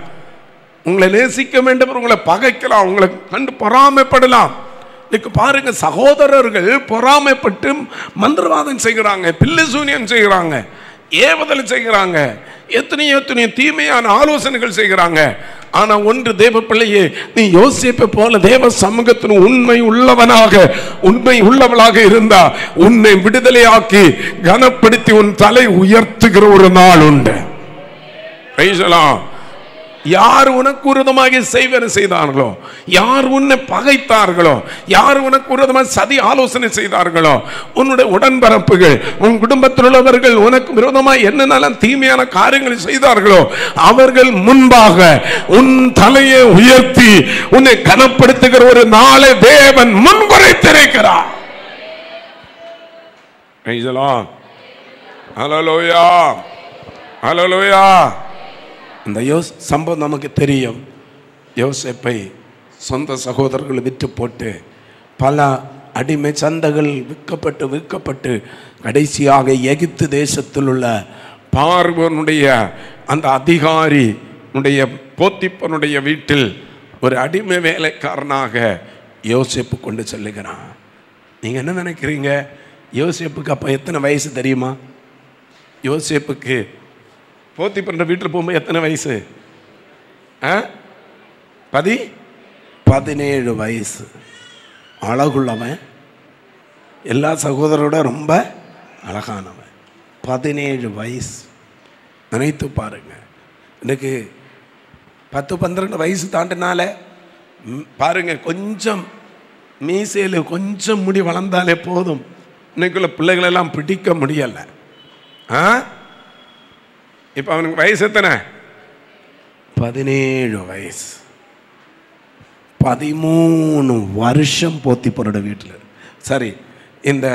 உங்களை நேசிக்க வேண்டும், உங்களை பகைக்கலாம், உங்களை கண்டு பொறாமைப்படலாம். இன்னைக்கு பாருங்க, சகோதரர்கள் பொறாமைப்பட்டு மந்திரவாதம் செய்கிறாங்க, பில்லி சூனியம் செய்கிறாங்க, ஏவுதல் செய்கிறாங்க, எத்தனையோ தீமையான ஆலோசனைகள் செய்கிறாங்க. ஆனா ஒன்று தேவ பிள்ளையே, நீ யோசேப்பை போல தேவ சமூகத்தின் உண்மை உள்ளவனாக, உண்மை உள்ளவளாக இருந்தா உன்னை விடுதலையாக்கி கனப்படுத்தி உன் தலை உயர்த்துகிற ஒரு நாள் உண்டு. யார் உனக்கு விரோதமாக செய்வன செய்தார்களோ, யார் உன்னை பகைத்தார்களோ, யார் உனக்கு விரோதமாக சதி ஆலோசனை செய்தார்களோ, உன்னுடைய உடன்பரப்புகள், உன் குடும்பத்தில் உள்ளவர்கள் உனக்கு விரோதமாக என்னென்ன தீமையான காரியங்களை செய்தார்களோ அவர்கள் முன்பாக உன் தலையை உயர்த்தி உன்னை கனப்படுத்துகிற ஒரு நாளை தேவன் முன்குறைத்திருக்கிறார். ஹல்லேலூயா, ஹல்லேலூயா. இந்த சம்பவம் நமக்கு தெரியும். யோசேப்பை சொந்த சகோதரர்கள் விற்று போட்டு பல அடிமை சந்தைகள் விற்கப்பட்டு கடைசியாக எகிப்து தேசத்தில் உள்ள பார்வோனுடைய அந்த அதிகாரியுடைய போத்திப்பனுடைய வீட்டில் ஒரு அடிமை வேலைக்காரனாக யோசேப்பு கொண்டு செல்லுகிறான். நீங்க என்ன நினைக்கிறீங்க? யோசேப்புக்கு அப்போ எத்தனை வயசு தெரியுமா? யோசேப்புக்கு போத்திப்பன் வீட்டில் போகும்போது எத்தனை வயசு? 17 வயசு. அழகுள்ளவன், எல்லா சகோதரோட ரொம்ப அழகானவன். 17 வயசு. நினைத்து பாருங்க. எனக்கு 10-12 வயசு தாண்டினால பாருங்க, கொஞ்சம் மீசையில் கொஞ்சம் முடி வளர்ந்தாலே போதும், இன்னைக்குள்ள பிள்ளைகளெல்லாம் பிடிக்க முடியலை. இப்போ அவனுக்கு வயசு எத்தனை? 17 வயசு. 13 வருஷம் போத்திப்பரோட வீட்டில். சரி, இந்த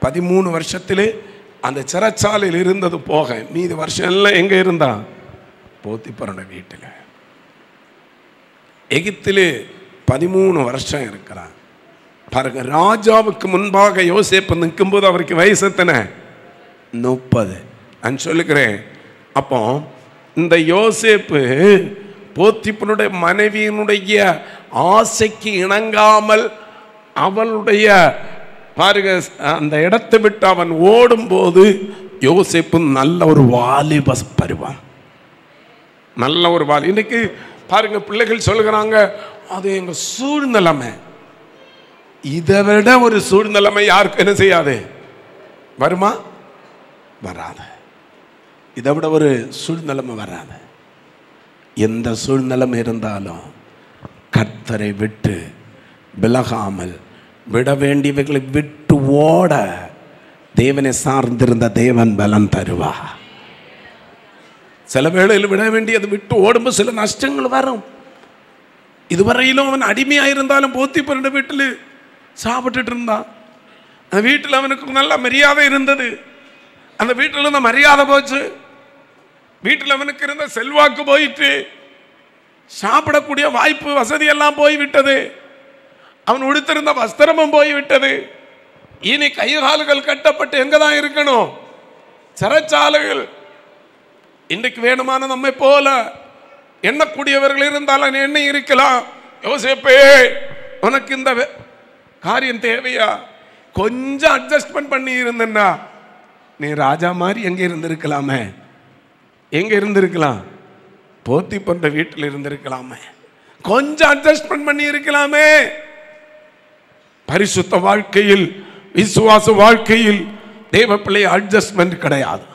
13 வருஷத்தில் அந்த சிறைச்சாலையில் இருந்தது போக மீதி வருஷம் எல்லாம் எங்கே இருந்தான்? போத்திப்பரோட வீட்டில். எகிப்தில் 13 வருஷம் இருக்கிறான். பாருங்க, ராஜாவுக்கு முன்பாக யோசேப்பு நிற்கும்போது அவருக்கு வயசு எத்தனை? 30. நான் சொல்லுகிறேன், அப்போ இந்த யோசேப்பு போத்திப்பனுடைய மனைவியினுடைய ஆசைக்கு இணங்காமல் அவளுடைய பாருங்க அந்த இடத்தை விட்டு அவன் ஓடும்போது யோசேப்பு நல்ல ஒரு வாலிப பருவம், நல்ல ஒரு வாலி. இன்னைக்கு பாருங்க, பிள்ளைகள் சொல்லுகிறாங்க அது எங்க சூழ்நிலைமை. இதை விட ஒரு சூழ்நிலைமை யாருக்கு என்ன செய்யாது? வருமா? வராது. இதை விட ஒரு சூழ்நிலைமை வராது. எந்த சூழ்நிலைமை இருந்தாலும் கர்த்தரை விட்டு விலகாமல் விட வேண்டியவைகளை விட்டு ஓட தேவனை சார்ந்திருந்த தேவன் பலன் தருவா. சில வேளையில் விட வேண்டியது விட்டு ஓடும்போது சில நஷ்டங்கள் வரும். இதுவரையிலும் அவன் அடிமையாக இருந்தாலும் போத்திப்பருடைய வீட்டில் சாப்பிட்டுட்டு இருந்தான். அந்த வீட்டில் அவனுக்கு நல்ல மரியாதை இருந்தது. அந்த வீட்டில் இருந்த மரியாதை போச்சு. வீட்டில் அவனுக்கு இருந்த செல்வாக்கு போயிட்டு, சாப்பிடக்கூடிய வாய்ப்பு வசதி எல்லாம் போய்விட்டது. அவன் உடுத்திருந்த வஸ்திரமும் போய்விட்டது. இனி கை கால்கள் கட்டப்பட்டு எங்க தான் இருக்கணும்? சிறைச்சாலைகள். இன்றைக்கு வேணுமான நம்மை போல எண்ணக்கூடியவர்கள் இருந்தாலும் என்ன இருக்கலாம். யோசேப்பே, உனக்கு இந்த காரியம் தேவையா? கொஞ்சம் அட்ஜஸ்ட்மெண்ட் பண்ணி இருந்தா நீ ராஜா மாதிரி எங்க இருந்திருக்கலாமே. எங்க இருந்திருக்கலாம்? போத்திப்போன்ற வீட்டில் இருந்திருக்கலாமே. கொஞ்சம் அட்ஜஸ்ட்மெண்ட் பண்ணி இருக்கலாமே. பரிசுத்த வாழ்க்கையில், விசுவாச வாழ்க்கையில் தேவ பிள்ளை அட்ஜஸ்ட்மெண்ட் கிடையாது.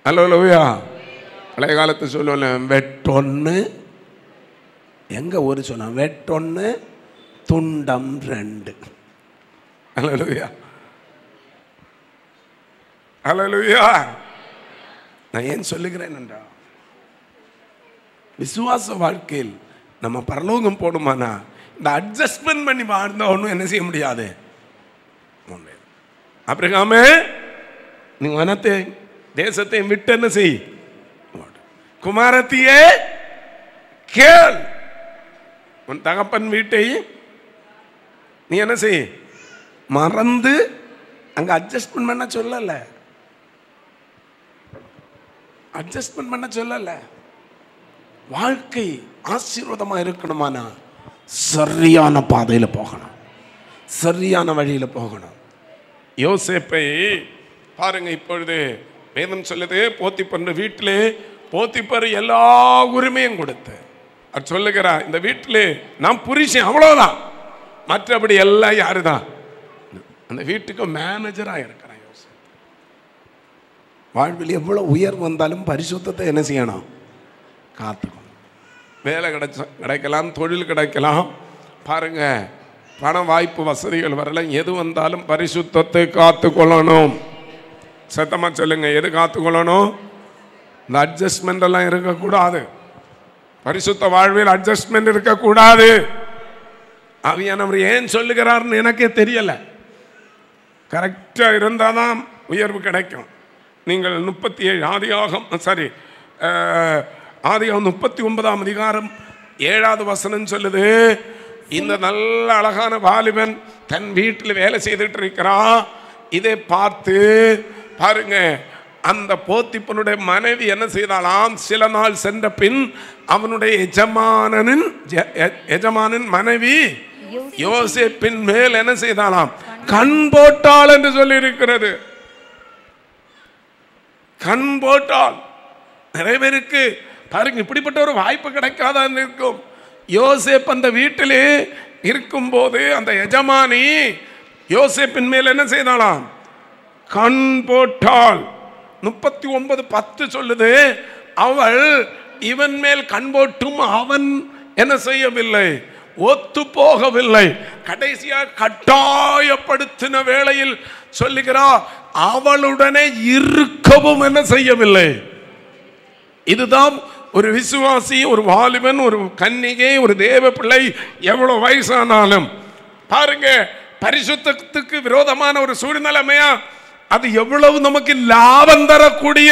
அல்லேலூயா. பழைய காலத்து சொல்லுவோம், வெட்டொன்னு எங்க ஒரு சொன்ன வெட்டொன்னு துண்டம் ரெண்டு. அல்லேலூயா, அல்லேலூயா. நான் ஏன் சொல்லுகிறேன் என்றா, விசுவாச வாழ்க்கையில் நம்ம பரலோகம் போடுமானா இந்த அட்ஜஸ்ட்மெண்ட் பண்ணி வாழ்ந்தா ஒன்றும் என்ன செய்ய முடியாது. ஆபிரகாமே, நீ வனத்தை தேசத்தை விட்டு என்ன செய், குமாரத்தியே கேள், உன் தகப்பன் வீட்டை நீ என்ன செய், மறந்து. அங்க அட்ஜஸ்ட்மெண்ட் பண்ண சொல்லல, அட்ஜஸ்ட்மெண்ட் பண்ண சொல்லல. வாழ்க்கை ஆசீர்வாதமா இருக்கணுமானா சரியான பாதையில் போகணும், சரியான வழியில் போகணும். யோசேப்பை பாருங்க, இப்பொழுது வேதம் சொல்லுது, போத்திப்பர் வீட்டிலே போத்திப்பர் எல்லா உரிமையும் கொடுத்து அது சொல்லுகிறா, இந்த வீட்டில் நான் புருஷன் அவ்வளவுதான், மற்றபடி எல்லாம் யாருதான்? அந்த வீட்டுக்கு மேனேஜரா இருக்கிறான் யோசேப்பு. வாழ்வில் எவ்வளவு உயர்வு வந்தாலும் பரிசுத்தத்தை என்ன செய்யணும்? காத்துக்கணும். வேலை கிடைக்கலாம், தொழில் கிடைக்கலாம், பாருங்க பண வாய்ப்பு வசதிகள் வரல, எது வந்தாலும் பரிசுத்தத்தை காத்துக்கொள்ளணும். சத்தமா சொல்லுங்க, எது காத்துக்கொள்ளணும்? இந்த அட்ஜஸ்ட்மெண்ட் எல்லாம் இருக்கக்கூடாது. பரிசுத்த வாழ்வில் அட்ஜஸ்ட்மெண்ட் இருக்கக்கூடாது. ஆவியானவர் ஏன் சொல்லுகிறார்னு எனக்கே தெரியல. கரெக்டா இருந்தாதான் உயர்வு கிடைக்கும். நீங்கள் 37 ஆதியாகம் 39ஆம் அதிகாரம் 7வது வசனம் சொல்லுது, இந்த நல்ல அழகான வாலிபன் தன் வீட்டில் வேலை செய்துட்டு இருக்கிறான். இதை பார்த்து பாருங்க, அந்த போத்திப்பனுடைய மனைவி என்ன செய்தாலாம்? சில நாள் சென்ற பின் அவனுடைய எஜமானின் மனைவி யோசேப்பின் மேல் என்ன செய்தாலாம்? கண் போட்டாள் என்று சொல்லி இருக்கிறது. கண் போட்டாள். நிறைய பேருக்கு பாருங்க இப்படிப்பட்ட ஒரு வாய்ப்பு கிடைக்காதான் இருக்கும். யோசேப் அந்த வீட்டிலே இருக்கும் போது அந்த எஜமானி யோசேப்பின் மேல் என்ன செய்தாலாம்? கண் போட்டாள். 39:10 சொல்லுது, அவள் இவன் மேல் கண் போட்டும் அவன் என்ன செய்யவில்லை? ஒத்து போகவில்லை. கடைசியாக கட்டாயப்படுத்தின வேளையில் சொல்லுகிறார், அவளுடனே இருக்கவும் என்ன செய்யவில்லை. இதுதான் ஒரு விசுவாசி, ஒரு வாலிபன், ஒரு கன்னிகை, ஒரு தேவ பிள்ளை எவ்வளவு வயசானாலும் பாருங்க, பரிசுத்தத்துக்கு விரோதமான ஒரு சூழ்நிலைமையா அது எவ்வளவு நமக்கு லாபம் தரக்கூடிய,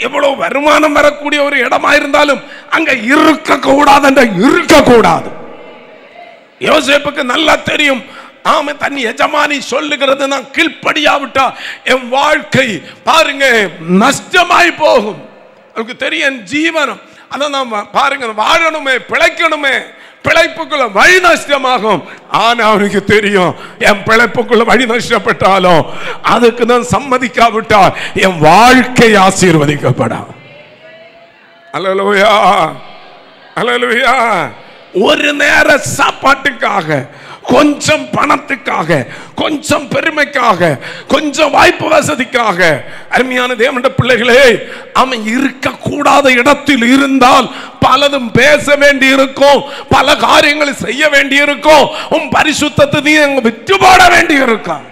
எவ்வளவு வருமானம் வரக்கூடிய ஒரு இடமா இருந்தாலும் அங்க இருக்கக்கூடாது என்ற இருக்கக்கூடாது. யோசேப்புக்கு நல்லா தெரியும், ஆமா தன் எஜமானி சொல்லுகிறது நான் கீழ்ப்படியாவிட்டா என் வாழ்க்கை பாருங்க நஷ்டமாய் போகும். அவருக்கு தெரியும் ஜீவனம், அதான் நாம் பாருங்க வாழணுமே, பிழைக்கணுமே, பிழைப்புக்குள்ள வழி நஷ்டமாகும். ஆனா அவனுக்கு தெரியும், என் பிழைப்புக்குள்ள வழி நஷ்டப்பட்டாலும் அதுக்கு நான் சம்மதிக்காவிட்டால் என் வாழ்க்கை ஆசீர்வதிக்கப்படும். அல்லேலூயா, அல்லேலூயா. ஒரு நேர சாப்பாட்டுக்காக, கொஞ்சம் பணத்துக்காக, கொஞ்சம் பெருமைக்காக, கொஞ்சம் வாய்ப்பு வசதிக்காக. அருமையான தேவனுடைய பிள்ளைகளே, அவன் இருக்கக்கூடாத இடத்தில் இருந்தால் பலதும் பேச வேண்டி இருக்கும், பல காரியங்களை செய்ய வேண்டி இருக்கும், உன் பரிசுத்தத்தை நீ விட்டு போட வேண்டி இருக்கும்.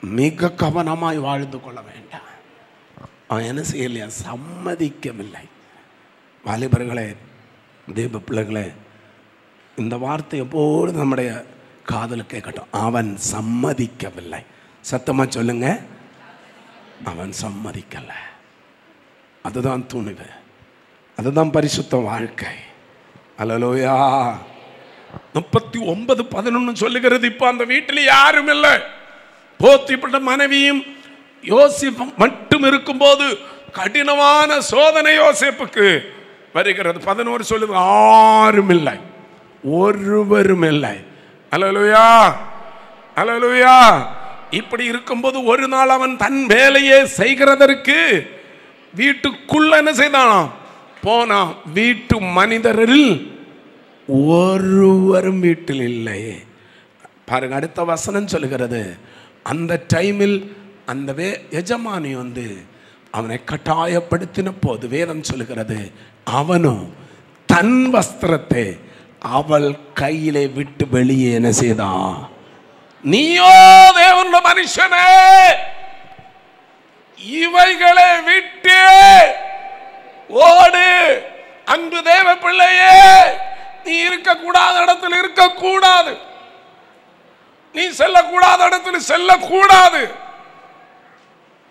மிக கவனமாய் வாழ்ந்து கொள்ள வேண்டாம். அவன் என்ன செய்யலையா? சம்மதிக்கவில்லை. வாலிபர்களே, தேவ பிள்ளைகளே, இந்த வார்த்தை எப்போது நம்முடைய காதல் கேட்கட்டும். அவன் சம்மதிக்கவில்லை. சத்தமா சொல்லுங்க, அவன் சம்மதிக்கல. அதுதான் துணிவு, அதுதான் பரிசுத்த வாழ்க்கை. அல்லேலூயா. 39:11 சொல்லுகிறது, இப்ப அந்த வீட்டில் யாரும் இல்லை, போத்திப்பட்ட மனைவியும் யோசேப்பும் மட்டும் இருக்கும்போது கடினமான சோதனை யோசேப்புக்கு வருகிறது. 11 சொல்லுது, யாரும் இல்லை, ஒருவரும் இல்லை. அல்லேலூயா, அல்லேலூயா. இப்படி இருக்கும்போது ஒரு நாள் அவன் தன் வேலையை செய்கிறதற்கு வீட்டுக்குள்ள என்ன செய்தானா? போனா. வீட்டு மனிதரில் ஒருவரும் வீட்டில் இல்லை. பாருங்க, அடுத்த வசனம் சொல்லுகிறது, அந்த டைமில் அந்த எஜமானி அவனை கட்டாயப்படுத்தின போது வேதம் சொல்லுகிறது, அவனும் தன் வஸ்திரத்தை அவள் கையிலே விட்டு வெளியே என்ன செய்தான்? நீயோ தேவனுடைய மனுஷனே, இவைகளை விட்டு ஓடு. அன்பு தேவ பிள்ளையே, நீ இருக்கக்கூடாத இடத்தில் இருக்கக்கூடாது, நீ செல்லக்கூடாத இடத்துல செல்லக்கூடாது.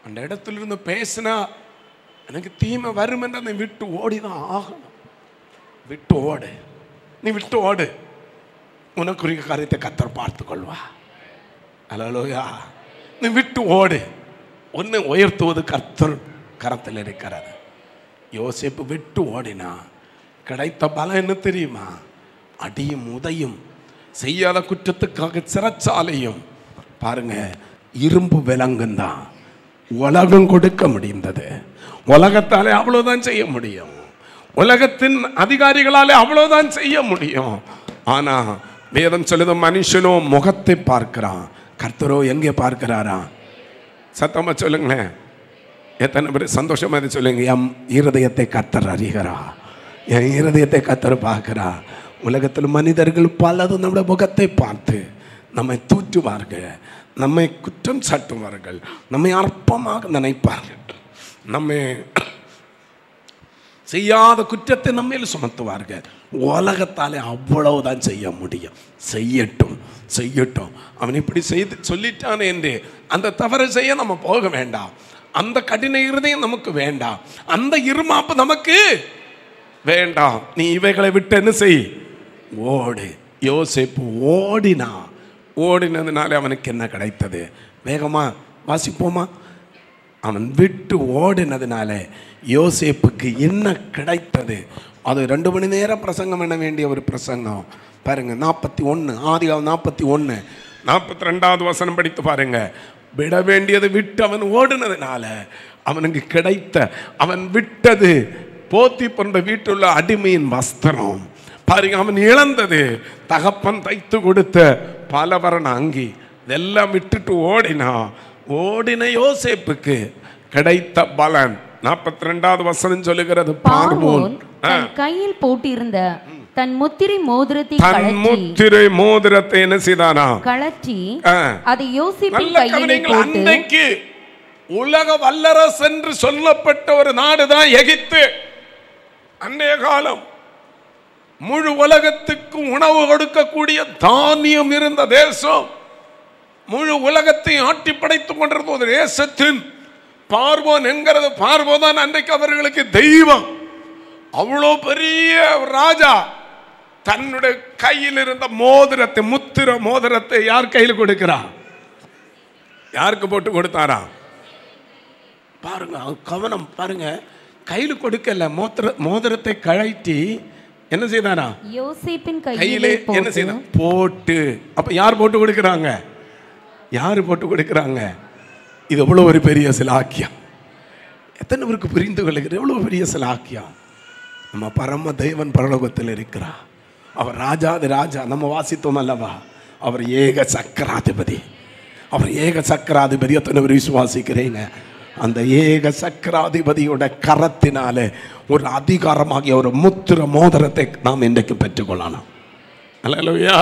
அந்த இடத்துல இருந்து பேசினா எனக்கு தீமை வரும் என்று நீ விட்டு ஓடிதான் ஆகணும். விட்டு ஓடு, நீ விட்டு ஓடு. உனக்குரிய காரியத்தை கர்த்தர் பார்த்துக் கொள்வா. அல்லேலூயா. நீ விட்டு ஓடு. உன்னை உயர்த்துவது கர்த்தர் கரத்தில் இருக்கிறது. யோசேப்பு விட்டு ஓடினா கிடைத்த பலம் என்ன தெரியுமா? அடியும் உதையும், செய்யாத குற்றத்துக்காக சிறைச்சாலையும். பாருங்க, இரும்பு விலங்கும் தான் உலகம் கொடுக்க முடிந்தது. உலகத்தாலே அவ்வளவுதான் செய்ய முடியும், உலகத்தின் அதிகாரிகளாலே அவ்வளவுதான் செய்ய முடியும். ஆனா வேதம் சொல்லுது, மனுஷனோ முகத்தை பார்க்கிறான், கர்த்தரோ எங்கே பார்க்கிறாரா? சத்தமா சொல்லுங்களேன். எத்தனை பேர் சந்தோஷமா சொல்லுங்க, என் இருதயத்தை கர்த்தர் அறிகிறா, என் இருதயத்தை கர்த்தர் பார்க்கிறா. உலகத்தில் மனிதர்கள் பலதும் நம்முடைய முகத்தை பார்த்து நம்மை தூற்றுவார்கள், நம்மை குற்றம் சாட்டுவார்கள், நம்மை அற்பமாக நினைப்பார்கள், நம்மை செய்யாத குற்றத்தை நம்மையில் சுமத்துவார்கள். உலகத்தாலே அவ்வளவுதான் செய்ய முடியும். செய்யட்டும் செய்யட்டும், அவன் இப்படி செய்து சொல்லிட்டானே என்று அந்த தவறு செய்ய நம்ம போக வேண்டாம். அந்த கடின இருதயம் நமக்கு வேண்டாம், அந்த இருமாப்பு நமக்கு வேண்டாம். நீ இவைகளை விட்டு என்ன செய்? ஓடு. யோசேப்பு ஓடினா. ஓடினதுனாலே அவனுக்கு என்ன கிடைத்தது? வேகமா வாசிப்போமா? அவன் விட்டு ஓடினதுனால யோசேப்புக்கு என்ன கிடைத்தது? அது 2 மணி நேரம் பிரசங்கம் பண்ண வேண்டிய ஒரு பிரசங்கம். பாருங்க, 41 ஆதிகாரம் 41 42வது வசனம் படித்து பாருங்க. விட வேண்டியது விட்டு அவன் ஓடினதுனால அவனுக்கு கிடைத்த, அவன் விட்டது போத்திப்பொருள் வீட்டுள்ள அடிமையின் வஸ்திரம். பாருங்க, அவன் இழந்தது தகப்பன் தைத்து கொடுத்த பலவரண அங்கி. இதெல்லாம் விட்டுட்டு ஓடின யோசேப்புக்கு கிடைத்த பலன் 42வது வசனம் சொல்லுகிறது. பார்வோன் தன் கையில் போட்டிருந்த தன் முத்திரை மோதிரத்தை என்ன செய்தானா? கழற்றி அதை யோசேப்பின் கையிலே போட்டு. அன்னைக்கு உலக வல்லரசு என்று சொல்லப்பட்ட ஒரு நாடுதான் எகிப்து. அன்றைய காலம் முழு உலகத்துக்கு உணவு கொடுக்கக்கூடிய தானியம் இருந்த தேசம். முழு உலகத்தை ஆட்டி படைத்துக் கொண்டிருந்த ஒரு தேசத்தின் பார்வோன் என்கிறது, பார்வோன் அன்றைக்கு அவர்களுக்கு தெய்வம். அவ்வளோ பெரிய ராஜா தன்னுடைய கையில் இருந்த மோதிரத்தை, முத்திர மோதிரத்தை யார் கையில் கொடுக்கிறார்? யாருக்கு போட்டு கொடுத்தாரா? பாருங்க, கவனம் பாருங்க. கையில் கொடுக்கல, மோதிரத்தை கழட்டி என்ன செய்தாரா? யோசேப்பின் கையிலே என்ன செய்த போட்டு. அப்ப யார் போட்டு கொடுக்கிறாங்க? யாரு போட்டு கொடுக்கிறாங்க? இது எவ்வளவு ஒரு பெரிய சிலாக்கியம். எத்தனை பேருக்கு புரிந்து கொள்ளுகிற எவ்வளவு பெரிய சிலாக்கியம். நம்ம பரம தேவன் பரலோகத்தில் இருக்கிறார். அவர் ராஜாதி ராஜா. நம்ம வாசித்தோம் அல்லவா, அவர் ஏக சக்கராதிபதி. அவர் ஏக சக்கராதிபதி. எத்தனை பேர் விசுவாசிக்கிறீங்க? அந்த ஏக சக்கராதிபதியோட கரத்தினாலே ஒரு அதிகாரமாகிய ஒரு முத்திர மோதிரத்தை நாம் இன்றைக்கு பெற்றுக்கொள்ளணும். அல்லேலூயா.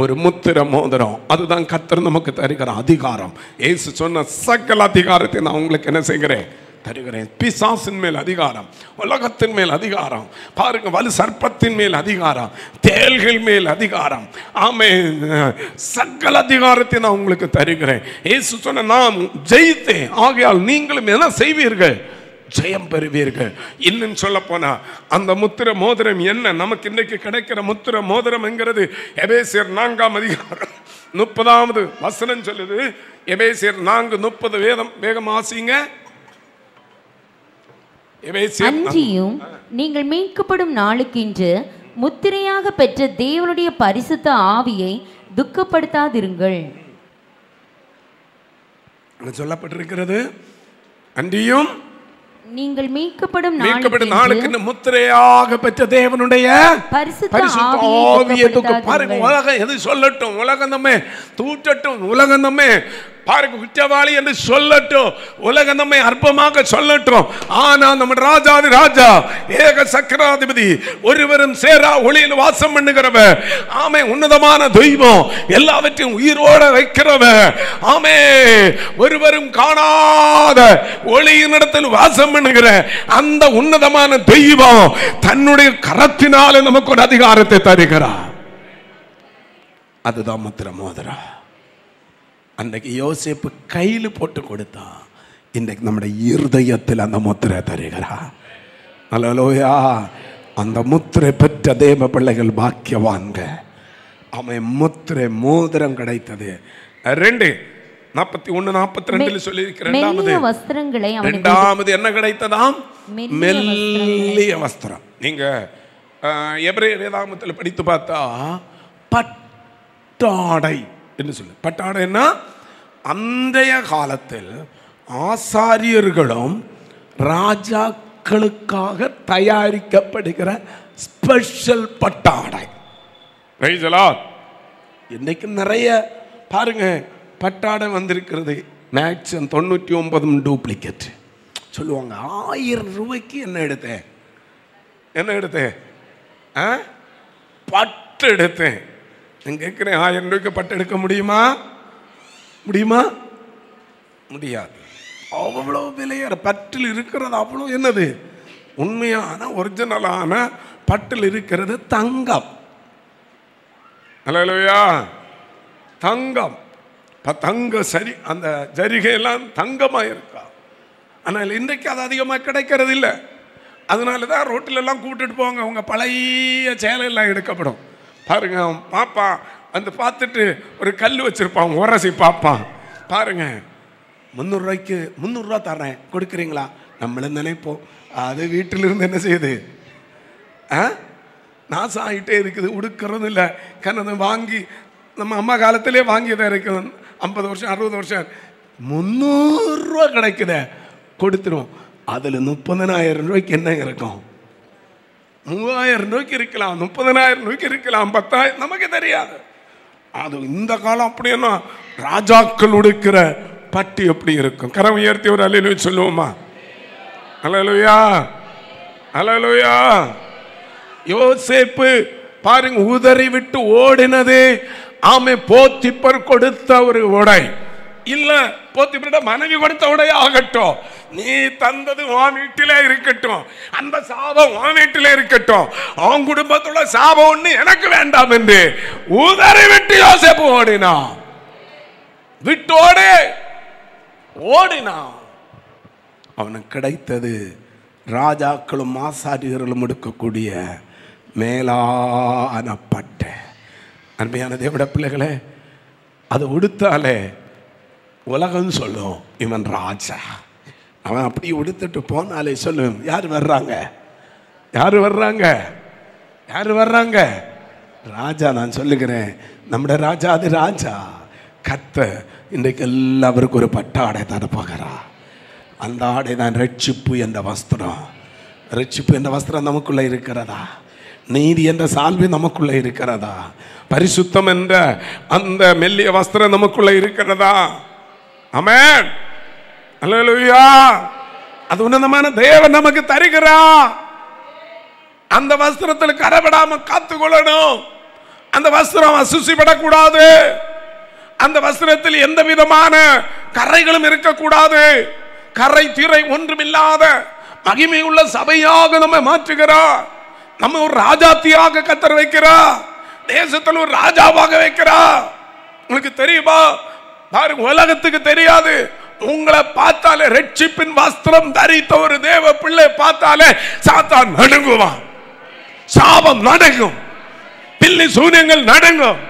ஒரு முத்திர மோதிரம், அதுதான் கர்த்தர் நமக்கு தருகிற அதிகாரம். இயேசு சொன்ன சகல அதிகாரத்தை நான் உங்களுக்கு என்ன செய்கிறேன், தருகிறேன். பிசாசின் மேல் அதிகாரம், உலகத்தின் மேல் அதிகாரம், பாருங்க, வலு சர்ப்பத்தின் மேல் அதிகாரம், தேள்கள் மேல் அதிகாரம். ஆமென். சகல அதிகாரத்தை நான் உங்களுக்கு தருகிறேன். இயேசு சொன்ன நான் ஜெயித்தேன், ஆகையால் நீங்களும் என்ன செய்வீர்கள், ஜெயம் பெறுவீர்கள். இன்னும் சொல்ல போனா அந்த முத்திர மோதிரம் என்ன, நமக்கு இன்றைக்கு கிடைக்கிற முத்திர மோதிரம் என்கிறது எபேசியர் 4ஆம் அதிகாரம் 30வது வசனம் சொல்லுது. எபேசியர் 4:30 வேதம் வேகம் ஆசிங்க. அன்றியும் நீங்கள் மீட்கப்படும் நாளுக்கென்று முத்திரையாக பெற்ற தேவனுடைய பரிசுத்த ஆவியை துக்கப்படுத்தாதிருங்கள். சொல்லப்பட்டிருக்கிறது, அன்றியும் நீங்கள் மீட்கப்படும் நாளுக்கு முத்திரையாக பெற்ற தேவனுடைய பரிசுத்த ஆவியை பாருங்க. உலகம் எது சொல்லட்டும், உலகம் நம்மை தூற்றட்டும், உலகம் நம்மை பாருங்க குற்றவாளி என்று சொல்லட்டும், உலகம் நம்மை அற்பமாக சொல்லட்டும், ஆனா நம்ம ராஜாதி ராஜா ஏக சக்கராதிபதி ஒருவரும் சேரா ஒளியில் வாசம் பண்ணுகிறவர். ஆமே. உன்னதமான தெய்வம், எல்லாவற்றையும் உயிரோட வைக்கிறவர். ஆமே. ஒருவரும் காணாத ஒளியின் இடத்தில் வாசம் பண்ணுகிற அந்த உன்னதமான தெய்வம் தன்னுடைய கரத்தினாலே நமக்கு ஒரு அதிகாரத்தை தருகிறார். அதுதான் முத்திர மோதிரம். அன்றைக்கு யோசேப்பு கையில் போட்டு கொடுத்தா, இன்றைக்கு நம்முடைய இருதயத்தில் அந்த முத்திரை தருகிறார். அல்லேலூயா. அந்த முத்திரை பெற்ற தேவ பிள்ளைகள் பாக்கியவான்க. அவன் முத்திரை மோதிரம் கிடைத்தது. 2:41-42 சொல்லியிருக்கிறேன். இரண்டாவது என்ன கிடைத்ததாம், மெல்லிய வஸ்திரம். நீங்க எபிரேய வேதாகமத்தில் படித்து பார்த்தா பட்டாடை என்று சொல்லு. பட்டாடை என்ன, அன்றைய காலத்தில் ஆசாரியர்களும் ராஜாக்களுக்காக தயாரிக்கப்படுகிற ஸ்பெஷல் பட்டாடை. இன்னைக்கு நிறைய பாருங்க பட்டாடை வந்திருக்கிறது. மேக்ஸிமம் 99 டூப்ளிகேட் சொல்லுவாங்க. 1000 ரூபாய்க்கு என்ன எடுத்தேன் பட்டு எடுத்தேன். நான் கேட்கிறேன், 1000 ரூபாய்க்கு பட்டு எடுக்க முடியுமா? முடியாது. அவ்வளோ விலையேற பட்டில் இருக்கிறது அவ்வளோ என்னது, உண்மையான ஒரிஜினலான பட்டில் இருக்கிறது தங்கம். அல்லேலூயா. தங்கம். தங்க சரி, அந்த ஜரிகையெல்லாம் தங்கமாக இருக்கா. ஆனால் இன்றைக்கு அது அதிகமாக கிடைக்கிறது இல்லை. அதனால தான் ரோட்டிலெல்லாம் கூப்பிட்டுட்டு போவாங்க, அவங்க பழைய சேலையெல்லாம் எடுக்கப்படும். பாருங்க, பாப்பா வந்து பார்த்துட்டு ஒரு கல் வச்சிருப்பான், உரசி பார்ப்பான். பாருங்க, 300 ரூபாய்க்கு 300 ரூபா தரேன், கொடுக்குறீங்களா? நம்மளும் நினைப்போம், அது வீட்டிலிருந்து என்ன செய்யுது, நாசம் ஆகிட்டே இருக்குது, உடுக்கிறது இல்லை. கண்ணதை வாங்கி நம்ம அம்மா காலத்திலே வாங்கியதாக இருக்குது. 50 வருஷம் 60 வருஷம் 300 ரூபா கிடைக்குத கொடுத்துருவோம். அதில் 30,000 ரூபாய்க்கு என்ன இருக்கும்? 3000 ரூபாய்க்கு இருக்கலாம், 30,000 ரூபாய்க்கு இருக்கலாம், 10,000, நமக்கு தெரியாது. அது இந்த காலம் அப்படின்னா ராஜாக்கள் உடுக்கிற பட்டி எப்படி இருக்கும்? கரம் உயர்த்தி ஒரு அல்லேலூயா சொல்லுவோமா? அல்லேலூயா, அல்லேலூயா. யோசேப்பு பாருங்க, உதறி விட்டு ஓடினது ஆமை போத்திப்பர் கொடுத்த ஒரு உடை இல்ல, போத்திப்பட மனைவி கொடுத்த உடை ஆகட்டும், நீ தந்தது உன் வீட்டிலே இருக்கட்டும், அந்த சாபம் உன் வீட்டிலே இருக்கட்டும், அவன் குடும்பத்தோட சாபம் ஒண்ணு எனக்கு வேண்டாம் என்று உதறி விட்டு யோசேப்பு ஓடினா. விட்டோடு ஓடினா. அவனுக்கு கிடைத்தது ராஜாக்களும் ஆசாரியர்களும் எடுக்கக்கூடிய மேலான பட்டை. அருமையான தேவனுடைய பிள்ளைகளே, அதை உடுத்தாலே உலகம் சொல்லும் இவன் ராஜா. அவன் அப்படி உடுத்துட்டு போனாலே சொல்லும், யார் வர்றாங்க, யார் வர்றாங்க, யார் வர்றாங்க? ராஜா. நான் சொல்லுகிறேன், நம்முடைய ராஜா அது ராஜா கர்த்தர் இன்றைக்கு எல்லாருக்கும் ஒரு பட்டாடை தர போகிறா. அந்த ஆடை தான் ரட்சிப்பு என்ற வஸ்திரம். ரட்சிப்பு என்ற வஸ்திரம் நமக்குள்ள இருக்கிறதா? நீதி என்ற சால்வை நமக்குள்ள இருக்கிறதா? பரிசுத்தம் என்ற அந்த மெல்லிய வஸ்திரம் நமக்குள்ள இருக்கிறதா? ஆமென், அல்லேலூயா. அது உன்னதமான தேவன் நமக்கு தருகிறா. அந்த வஸ்திரத்தில் கரைபடாம காத்துக்கொள்ளணும். அந்த வஸ்திரம் அசுசிப்படக்கூடாது. அந்த வஸ்திரத்தில் எந்த விதமான கரைகளும் இருக்கக்கூடாது. கரை திரை ஒன்றுமில்லாத மகிமை உள்ள சபையாக நம்ம மாற்றுகிறார். நம்ம ஒரு ராஜாத்தியாக கத்தர் வைக்கிறார். தேசத்தில் ஒரு ராஜாவாக வைக்கிறார். உங்களுக்கு தெரியுமா? பாருங்க, உலகத்துக்கு தெரியாது. உங்களை பார்த்தாலே, ரட்சிப்பின் வஸ்திரம் தரித்த ஒரு தேவ பிள்ளை பார்த்தாலே சாத்தான் நடுங்குவான், சாபம் நடுங்கும், பில்லி சூனியங்கள் நடுங்கும்,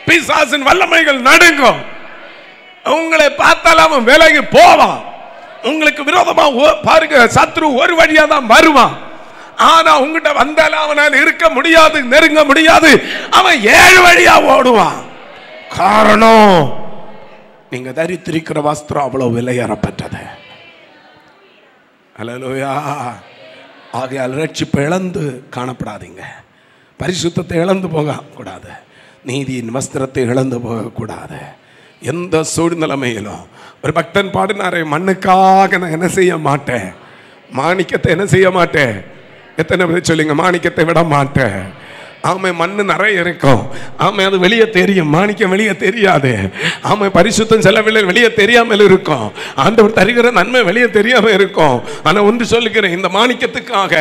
பிசாசின் வல்லமைகள் நடுங்கும். உங்களை பார்த்தால் அவன் விலகி போவான். உங்களுக்கு விரோதமா பாருங்க, சத்ரு ஒரு வழியா தான் வருவான். ஆனா உங்ககிட்ட வந்தாலும் அவனால் இருக்க முடியாது, நெருங்க முடியாது. அவன் 7 வழியா ஓடுவான். காரணம், நீங்க தரித்திருக்கிற வஸ்திரம் அவ்வளவு விலையேறப்பட்டது. அல்லேலூயா. ஆகையால் ரட்சிப்பை இழந்து காணப்படாதீங்க. பரிசுத்தத்தை இழந்து போக கூடாது. நீதியின் வஸ்திரத்தை இழந்து போகக்கூடாது. எந்த சூழ்நிலைமையிலும் ஒரு பக்தன் பாடினாரே, மண்ணுக்காக நான் என்ன செய்ய மாட்டேன், மாணிக்கத்தை என்ன செய்ய மாட்டேன். எத்தனை பேர் சொல்லுங்க, மாணிக்கத்தை விட மாட்டேன். ஆமை, மண்ணு நிறைய இருக்கும். ஆமை, அது வெளியே தெரியும், மாணிக்கம் வெளியே தெரியாது. ஆமை, பரிசுத்தம் செலவில் வெளியே தெரியாமல் இருக்கும். ஆண்டவர் தருகிற நன்மை வெளியே தெரியாமல் இருக்கும். ஆனால் ஒன்று சொல்லுகிறேன், இந்த மாணிக்கத்துக்காக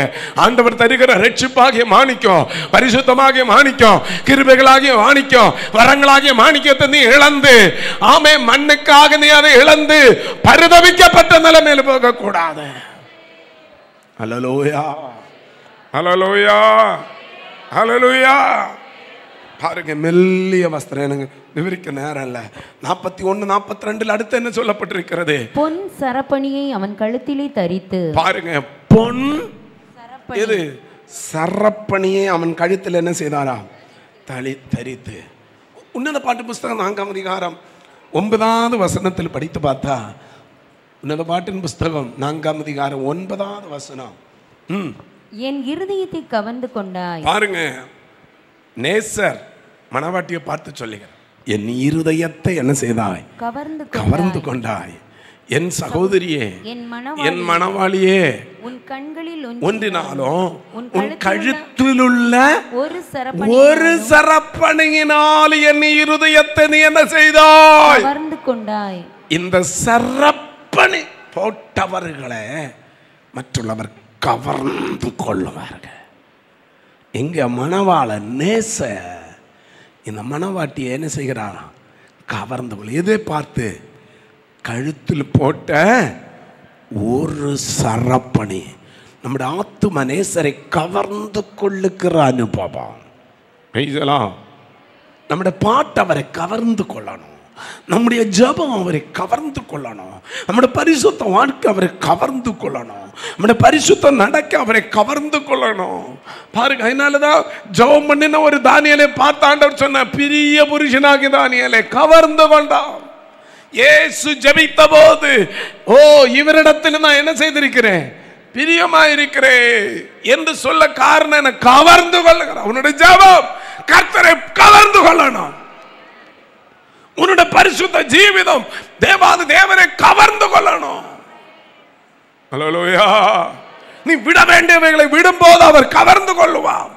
ஆண்டவர் தருகிற ரட்சிப்பாகிய மாணிக்கம், பரிசுத்தமாகிய மாணிக்கம், கிருபைகளாகிய மாணிக்கம், வரங்களாகிய மாணிக்கத்தை நீ இழந்து, ஆமை, மண்ணுக்காக நீ அதை இழந்து பரிதபிக்கப்பட்ட நிலைமையில் போகக்கூடாது. அல்லேலூயா, அல்லேலூயா, ஹல்லேலூயா. பாருங்க, மெல்லிய வஸ்திரம். எனக்கு விவரிக்க நேரம் இல்ல. 41-42 அடுத்து என்ன சொல்லப்பட்டிருக்கிறது? பொன் சரப்பணியை அவன் கழுத்திலே தரித்து. பாருங்க, பொன் இது சரப்பணியை அவன் கழுத்தில் என்ன செய்தாரா? தரித்து. உன்னத பாட்டு புஸ்தகம் 4ஆம் அதிகாரம் 9வது வசனத்தில் படித்து பார்த்தா, உன்னத பாட்டின் புஸ்தகம் 4ஆம் அதிகாரம் 9வது வசனம். என் இருதயத்தை கவர்ந்து கொண்டாய். பாருங்க, நேசர் மணவாட்டியை பார்த்து சொல்லுகிறார், என் இருதயத்தை என்ன செய்தாய்? கவர்ந்து கொண்டாய். என் சகோதரியே, என் மணவாளியே, உன் கண்களில் ஒன்றினாலும் உன் கழுத்தில் உள்ள ஒரு சரப்பணியினால் என் இருதயத்தை நீ என்ன செய்தாய்? கவர்ந்து கொண்டாய். இந்த சரப்பணி போட்டவர்களை மற்றவர் கவர்ந்து கொள்ளுவார்கள். எங்க மணவாளன் நேச இந்த மணவாட்டியை என்ன செய்கிறாராம்? கவர்ந்து கொள்ள. எதை பார்த்து? கழுத்தில் போட்ட ஒரு சரப்பணி நம்முடைய ஆத்தும நேசரை கவர்ந்து கொள்ளுகிற அனுபவம். நம்முடைய பாட்டு அவரை கவர்ந்து கொள்ளணும். நம்முடைய ஜெபம் அவரை கவர்ந்து கொள்ளணும். நம்முடைய பரிசுத்த வாழ்க்கை அவரை கவர்ந்து கொள்ளணும். நம்முடைய பரிசுத்தம் நடக்க அவரை கவர்ந்து கொள்ளணும். பாருங்க, அதனாலதான் ஜெபம் பண்ணின ஒரு தானியேலை பார்த்த ஆண்டவர் சொன்ன, பிரிய புருஷனாகி தானியேலை கவர்ந்து கொண்டான். இயேசு ஜெபித்த போது, ஓ, இவரிடத்தில் நான் என்ன செய்திருக்கிறேன்? பிரியமாயிருக்கிறேன் என்று சொல்ல காரணம் என்ன? கவர்ந்து கொள்ளுகிறார். உன்னுடைய ஜெபம் கர்த்தரை கவர்ந்து கொள்ளணும். உன்னுடைய பரிசுத்த ஜீவிதம் தேவாதி தேவனை கவர்ந்து கொள்ளணும். அல்லேலூயா. நீ விட வேண்டியவைகளை விடும்போது அவர் கவர்ந்து கொள்ளுவார்.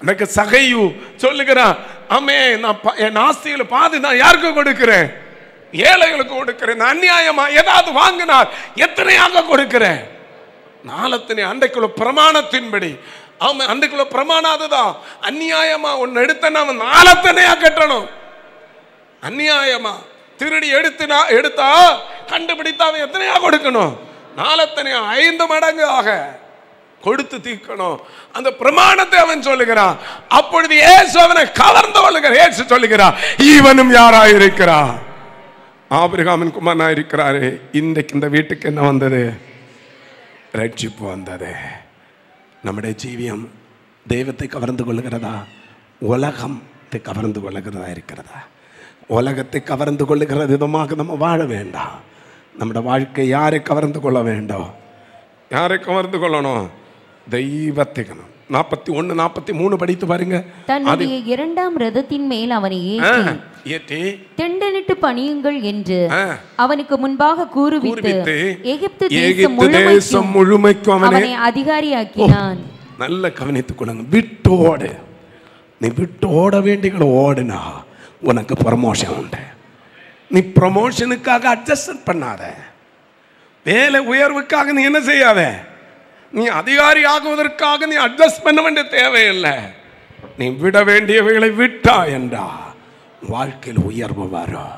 எனக்கு சகையு சொல்லுகிறான், அம்மே, நான் என் ஆஸ்தியில் பாதி நான் யாருக்கு கொடுக்கிறேன்? ஏழைகளுக்கு கொடுக்கிறேன். அநியாயமா ஏதாவது வாங்கினால் எத்தனையாக கொடுக்கிறேன்? நாளத்தினை அன்றைக்குள்ள பிரமாணத்தின்படி. அவன் அன்றைக்குள்ள பிரமாணம் அதுதான். அநியாயமா ஒன்னு எடுத்தனா அவன் நாளத்தனையா கட்டணும். அநியாயமா திருடி எடுத்தா கண்டுபிடித்தா அவன் எத்தனையா கொடுக்கணும்? நாளத்தனையா 5 மடங்கு ஆக கொடுத்து தீர்க்கணும். அந்த பிரமாணத்தை அவன் சொல்லுகிறான். அப்பொழுது இயேசு அவனை கவர்ந்து கொள்ளுகிறார். இயேசு சொல்லுகிறார், இவனும் யாராயிருக்கிறார்? ஆபிரகாமின் குமாரனா இருக்கிறாரே. இன்றைக்கு இந்த வீட்டுக்கு என்ன வந்தது? ரட்சிப்பு வந்தது. நம்முடைய ஜீவியம் தெய்வத்தை கவர்ந்து கொள்ளுகிறதா? உலகத்தை கவர்ந்து கொள்ளுகிறதா இருக்கிறதா? உலகத்தை கவர்ந்து கொள்ளுகிற விதமாக நம்ம வாழ வேண்டாம். நம்முடைய வாழ்க்கை யாரை கவர்ந்து கொள்ள வேண்டும்? யாரை கவர்ந்து கொள்ளணும்? தெய்வத்தை. 41 43 படித்து பாருங்க. தன்னுடைய இரண்டாம் ரதத்தின் மேல் அவனை ஏற்றி தெண்டனிட்டு பணியுங்கள் என்று அவனுக்கு முன்பாக கூறுவித்து எகிப்து தேசம் முழுமைக்கும் அவனை அதிகாரியாக்கினான். நல்ல கவனித்துக் கொள்ளுங்க. விட்டு ஓடு. நீ விட்டு ஓட வேண்டிய ஓடுனா உனக்கு ப்ரமோஷன் உண்டு. நீ ப்ரமோஷனுக்காக அட்ஜஸ்ட் பண்ணாத. வேலை உயர்வுக்காக நீ என்ன செய்யாத. நீ அதிகாரி ஆகுவதற்காக நீ அட்ஜஸ்ட் பண்ண வேண்டிய தேவையில்லை. நீ விட வேண்டியவைகளை விட்டா என்றா வாழ்க்கையில் உயர்வு வரும்.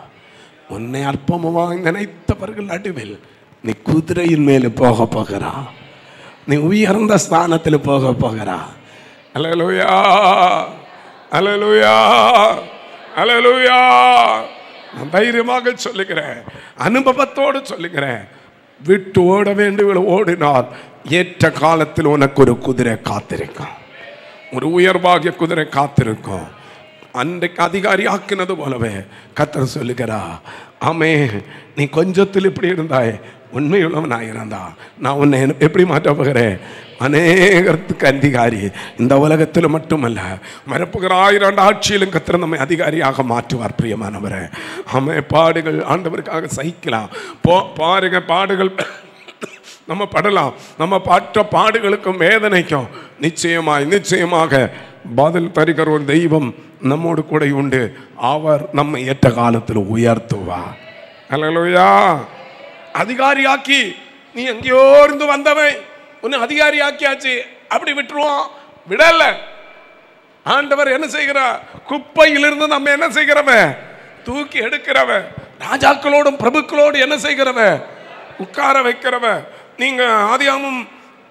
உன்னை அற்பமாக நினைத்தவர்கள் நடுவில் நீ குதிரையின் மேலே போக போகிறா. நீ உயர்ந்த ஸ்தானத்தில் போக போகிறா. அல்லேலூயா, அல்லேலூயா, அல்லேலூயா. நான் தைரியமாக சொல்லுகிறேன், அனுபவத்தோடு சொல்லுகிறேன். விட்டு ஓட வேண்டிய ஓடினால் ஏற்ற காலத்தில் உனக்கு ஒரு குதிரை காத்திருக்கும், ஒரு உயர்வாகிய குதிரை காத்திருக்கும். அன்றைக்கு அதிகாரி ஆக்கினது போலவே கர்த்தர் சொல்லுகிறா, ஆமே நீ கொஞ்சத்தில் இப்படி இருந்தாய், உண்மையுள்ளவனாக இருந்தா நான் உன்னை எப்படி மாற்ற போகிறேன். அநேகத்துக்கு அதிகாரி. இந்த உலகத்தில் மட்டுமல்ல, மரப்புகிற 1000 ஆட்சியிலும் கர்த்தர் நம்மை அதிகாரியாக மாற்றுவார். பிரியமானவரே, ஆமே பாடுகள் ஆண்டவருக்காக சகிக்கலாம். பாருங்க, பாடுகள் நம்ம படலாம். நம்ம பட்ட பாடுகளுக்கும் வேதனைக்கும் நிச்சயமாக பதில் தருகிற ஒரு தெய்வம் நம்மோடு கூட உண்டு. அவர் நம்மை ஏற்ற காலத்தில் உயர்த்துவார். அல்லேலூயா. அதிகாரியாக்கி, நீ எங்கேயோ இருந்து வந்தவன், உன்னை அதிகாரியாக்கியாச்சு, அப்படி விட்டுருவோம்? விடல. ஆண்டவர் என்ன செய்கிறார்? குப்பையிலிருந்து நம்ம என்ன செய்கிறவன்? தூக்கி எடுக்கிறவன். ராஜாக்களோடும் பிரபுக்களோடு என்ன செய்கிறவன்? உட்கார வைக்கிறவன். நீங்க ஆதியாகமம்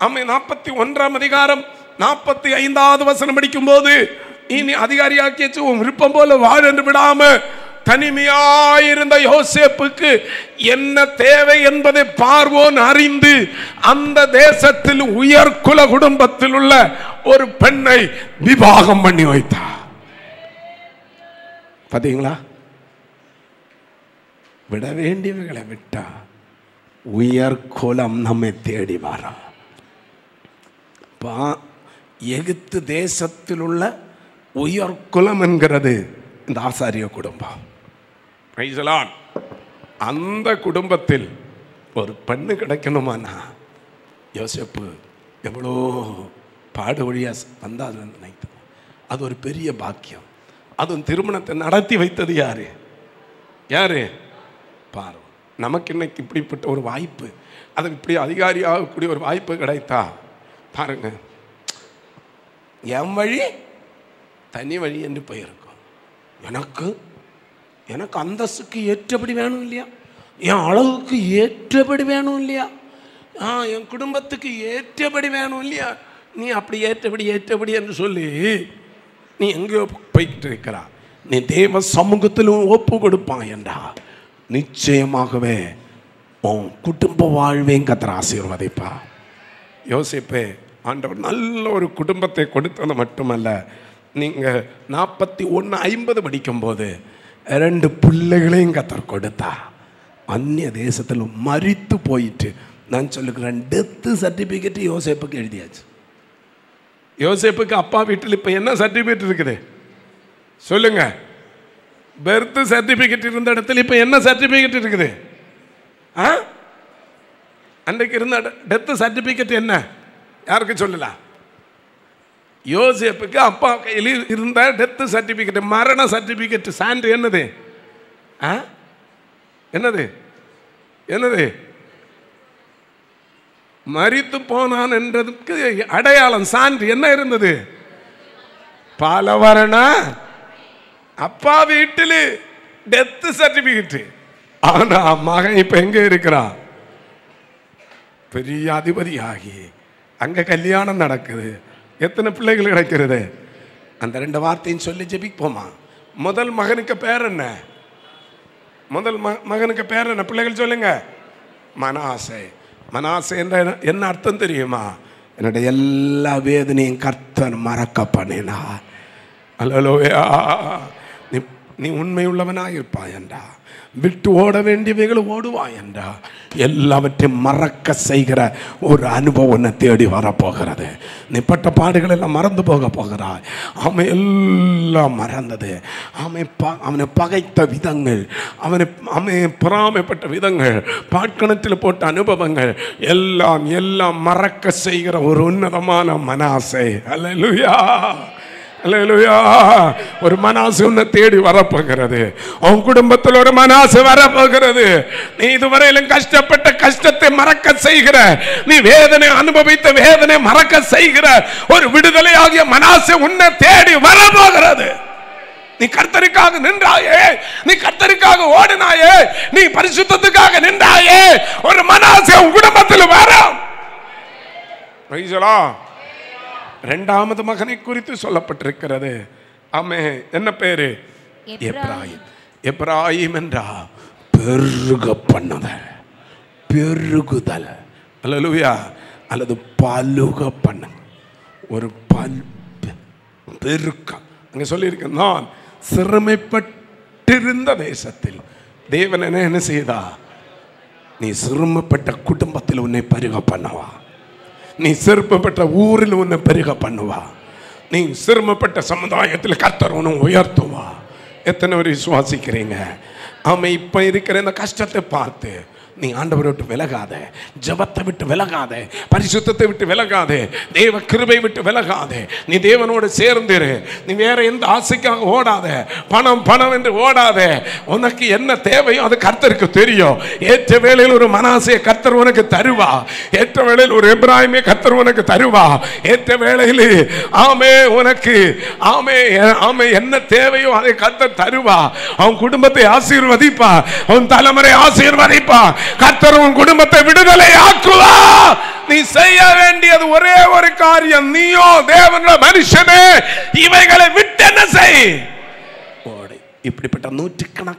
41ஆம் அதிகாரம் 45வது வசனம் படிக்கும் போது, இனி அதிகாரியாக்கியாச்சு, உன் விருப்பம் போல வாழ் என்று விடாம தனிமையாயிருந்த யோசேப்புக்கு என்ன தேவை என்பதை பார்வோன் அறிந்து அந்த தேசத்தில் உயர்குல குடும்பத்தில் உள்ள ஒரு பெண்ணை விவாகம் பண்ணி வைத்தார். பாத்தீங்களா? விட வேண்டியவைகளை விட்டா உயர்குலம் நம்மை தேடி வரும். எகிப்து தேசத்தில் உள்ள உயர்குலம் என்கிறது இந்த ஆசாரிய குடும்பம். அந்த குடும்பத்தில் ஒரு பெண்ணு கிடைக்கணுமானா யோசேப்பு எவ்வளோ பாடு வழியா வந்தால் நினைத்து, அது ஒரு பெரிய பாக்கியம். அதுவும் திருமணத்தை நடத்தி வைத்தது யாரு? யாரு? பாரு. நமக்கு இன்னைக்கு இப்படிப்பட்ட ஒரு வாய்ப்பு, அது இப்படி அதிகாரியாகக்கூடிய ஒரு வாய்ப்பு கிடைத்தா பாருங்க, என் வழி தனி வழி என்று போயிருக்கும். எனக்கு அந்தஸ்துக்கு ஏற்றபடி வேணும் இல்லையா, என் அளவுக்கு ஏற்றபடி வேணும் இல்லையா, என் குடும்பத்துக்கு ஏற்றபடி வேணும் இல்லையா, நீ அப்படி ஏற்றபடி என்று சொல்லி நீ எங்கேயோ போய்கிட்டு இருக்கிறா. நீ தேவ சமூகத்திலும் ஒப்பு கொடுப்பான் என்றா நிச்சயமாகவே உன் குடும்ப வாழ்வையும் கர்த்தர் ஆசீர்வதிப்பா. யோசிப்பே, ஆண்டவர் நல்ல ஒரு குடும்பத்தை கொடுத்தது மட்டுமல்ல, நீங்கள் 41:50 படிக்கும்போது 2 பிள்ளைகளையும் கர்த்தர் கொடுத்தா. அந்நிய தேசத்தில் மரித்து போயிட்டு, நான் சொல்லுகிறேன், டெத்து சர்டிஃபிகேட் யோசேப்புக்கு எழுதியாச்சு. யோசேப்புக்கு அப்பா வீட்டில் இப்போ என்ன சர்டிஃபிகேட் இருக்குது சொல்லுங்க? பெர்த் சர்டிஃபிகேட் இருந்த இடத்துல இப்போ என்ன சர்டிஃபிகேட் இருக்குது? அன்றைக்கு இருந்த டெத் சர்டிஃபிகேட் என்ன? யாருக்கு சொல்லலாம்? யோசேப்புக்கு அப்பா கையில் இருந்த டெத் சர்டிஃபிகேட், மரண சர்டிஃபிகேட், சான்று என்னது? என்னது? மரித்து போனான் என்றதுக்கு அடையாளம், சான்று என்ன இருந்தது? பாலவரண அப்பா வீட்டில் டெத் சர்டிஃபிகேட். ஆனா மகன் இப்ப எங்க இருக்கிறான்? பெரிய அதிபதி ஆகி அங்க கல்யாணம் நடக்குது. எத்தனை பிள்ளைகள் கிடைக்கிறது? அந்த 2 வார்த்தையும் சொல்லி ஜெபிப்போமா? முதல் மகனுக்கு பேர் என்ன? மகனுக்கு பேர் என்ன? பிள்ளைகள் சொல்லுங்க. மனாசே. மனாசே என்ற என்ன அர்த்தம் தெரியுமா? என்னுடைய எல்லா வேதனையும் கர்த்தர் மறக்க பண்ணினார். அல்லேலூயா. நீ நீ உண்மையுள்ளவனாயிருப்பாயண்டா, விட்டு ஓட வேண்டியவைகளை ஓடுவாயண்டா, எல்லாவற்றையும் மறக்க செய்கிற ஒரு அனுபவம் உன்னை தேடி வரப்போகிறது. நீ பட்ட பாடுகள் எல்லாம் மறந்து போக போகிறாய். அவன் எல்லாம் மறந்தது. அவனை பகைத்த விதங்கள், அவனை பொறாமைப்பட்ட விதங்கள், பாட்கணத்தில் போட்ட அனுபவங்கள் எல்லாம் எல்லாம் மறக்க செய்கிற ஒரு உன்னதமான மனாசே. அல்லேலூயா, அல்லேலூயா. ஒரு மனாசு உன்னை தேடி வரப்போகிறது. உன் குடும்பத்தில் ஒரு மனாசு வரப்போகிறது. நீ இதுவரையிலும் கஷ்டப்பட்ட கஷ்டத்தை மறக்க செய்கிற, நீ வேதனை அனுபவித்த வேதனை மறக்க செய்கிற ஒரு விடுதலை ஆகிய மனாசு உன்னை தேடி வரப்போகிறது. நீ கர்த்தருக்காக நின்றாயே, நீ கர்த்தருக்காக ஓடினாயே, நீ பரிசுத்தத்துக்காக நின்றாயே, ஒரு மனாசு உன் குடும்பத்தில் வரும். இரண்டாவது மகனை குறித்து சொல்லப்பட்டிருக்கிறது. ஆமே, என்ன பேரு? எப்ராயிம். எப்ராயிம் என்றா பெருக பண்ணுதல், பெருகுதல். அல்லேலூயா. அல்லது பலுக பண்ண ஒரு பெருக்கம். அங்கே சொல்லியிருக்க, நான் சிறுமைப்பட்டிருந்த தேசத்தில் தேவன் என்ன செய்தா? நீ சிறுமைப்பட்ட குடும்பத்தில் உன்னை பருக பண்ணவா, நீ சிறுமைப்பட்ட ஊரில் உன்னை பெருக பண்ணுவா, நீ சிறுமைப்பட்ட சமுதாயத்தில் கர்த்தர் உன்னை உயர்த்துவா. எத்தனை பேர் விசுவாசிக்கிறீங்க? ஆமா, இப்ப இருக்கிற இந்த கஷ்டத்தை பார்த்து நீ ஆண்டவரை விட்டு விலகாத, ஜபத்தை விட்டு விலகாத, பரிசுத்தத்தை விட்டு விலகாத, தேவ கிருபை விட்டு விலகாத. நீ தேவனோடு சேர்ந்துரு. நீ வேற எந்த ஆசைக்காக ஓடாத, பணம் பணம் என்று ஓடாத. உனக்கு என்ன தேவையோ அது கர்த்தருக்கு தெரியும். ஏற்ற வேளையில் ஒரு மனாசையை கர்த்தர் உனக்கு தருவா, ஏற்ற வேளையில் ஒரு எப்ராயிமை கர்த்தர் உனக்கு தருவா. ஏற்ற வேளையில் ஆமே உனக்கு ஆமே ஆமே என்ன தேவையோ அதை கர்த்தர் தருவா. அவன் குடும்பத்தை ஆசீர்வதிப்பா, அவன் தலைமுறை ஆசீர்வதிப்பா. கர்த்தர் உன் குடும்பத்தை விடுதலை ஆக்குவா. நீ செய்ய வேண்டியது ஒரே ஒரு காரியம். நீயோ தேவனுடைய மனுஷனே, இவைகளை விட்டு என்ன செய்? இப்படிப்பட்ட நூற்றுக்கணக்கான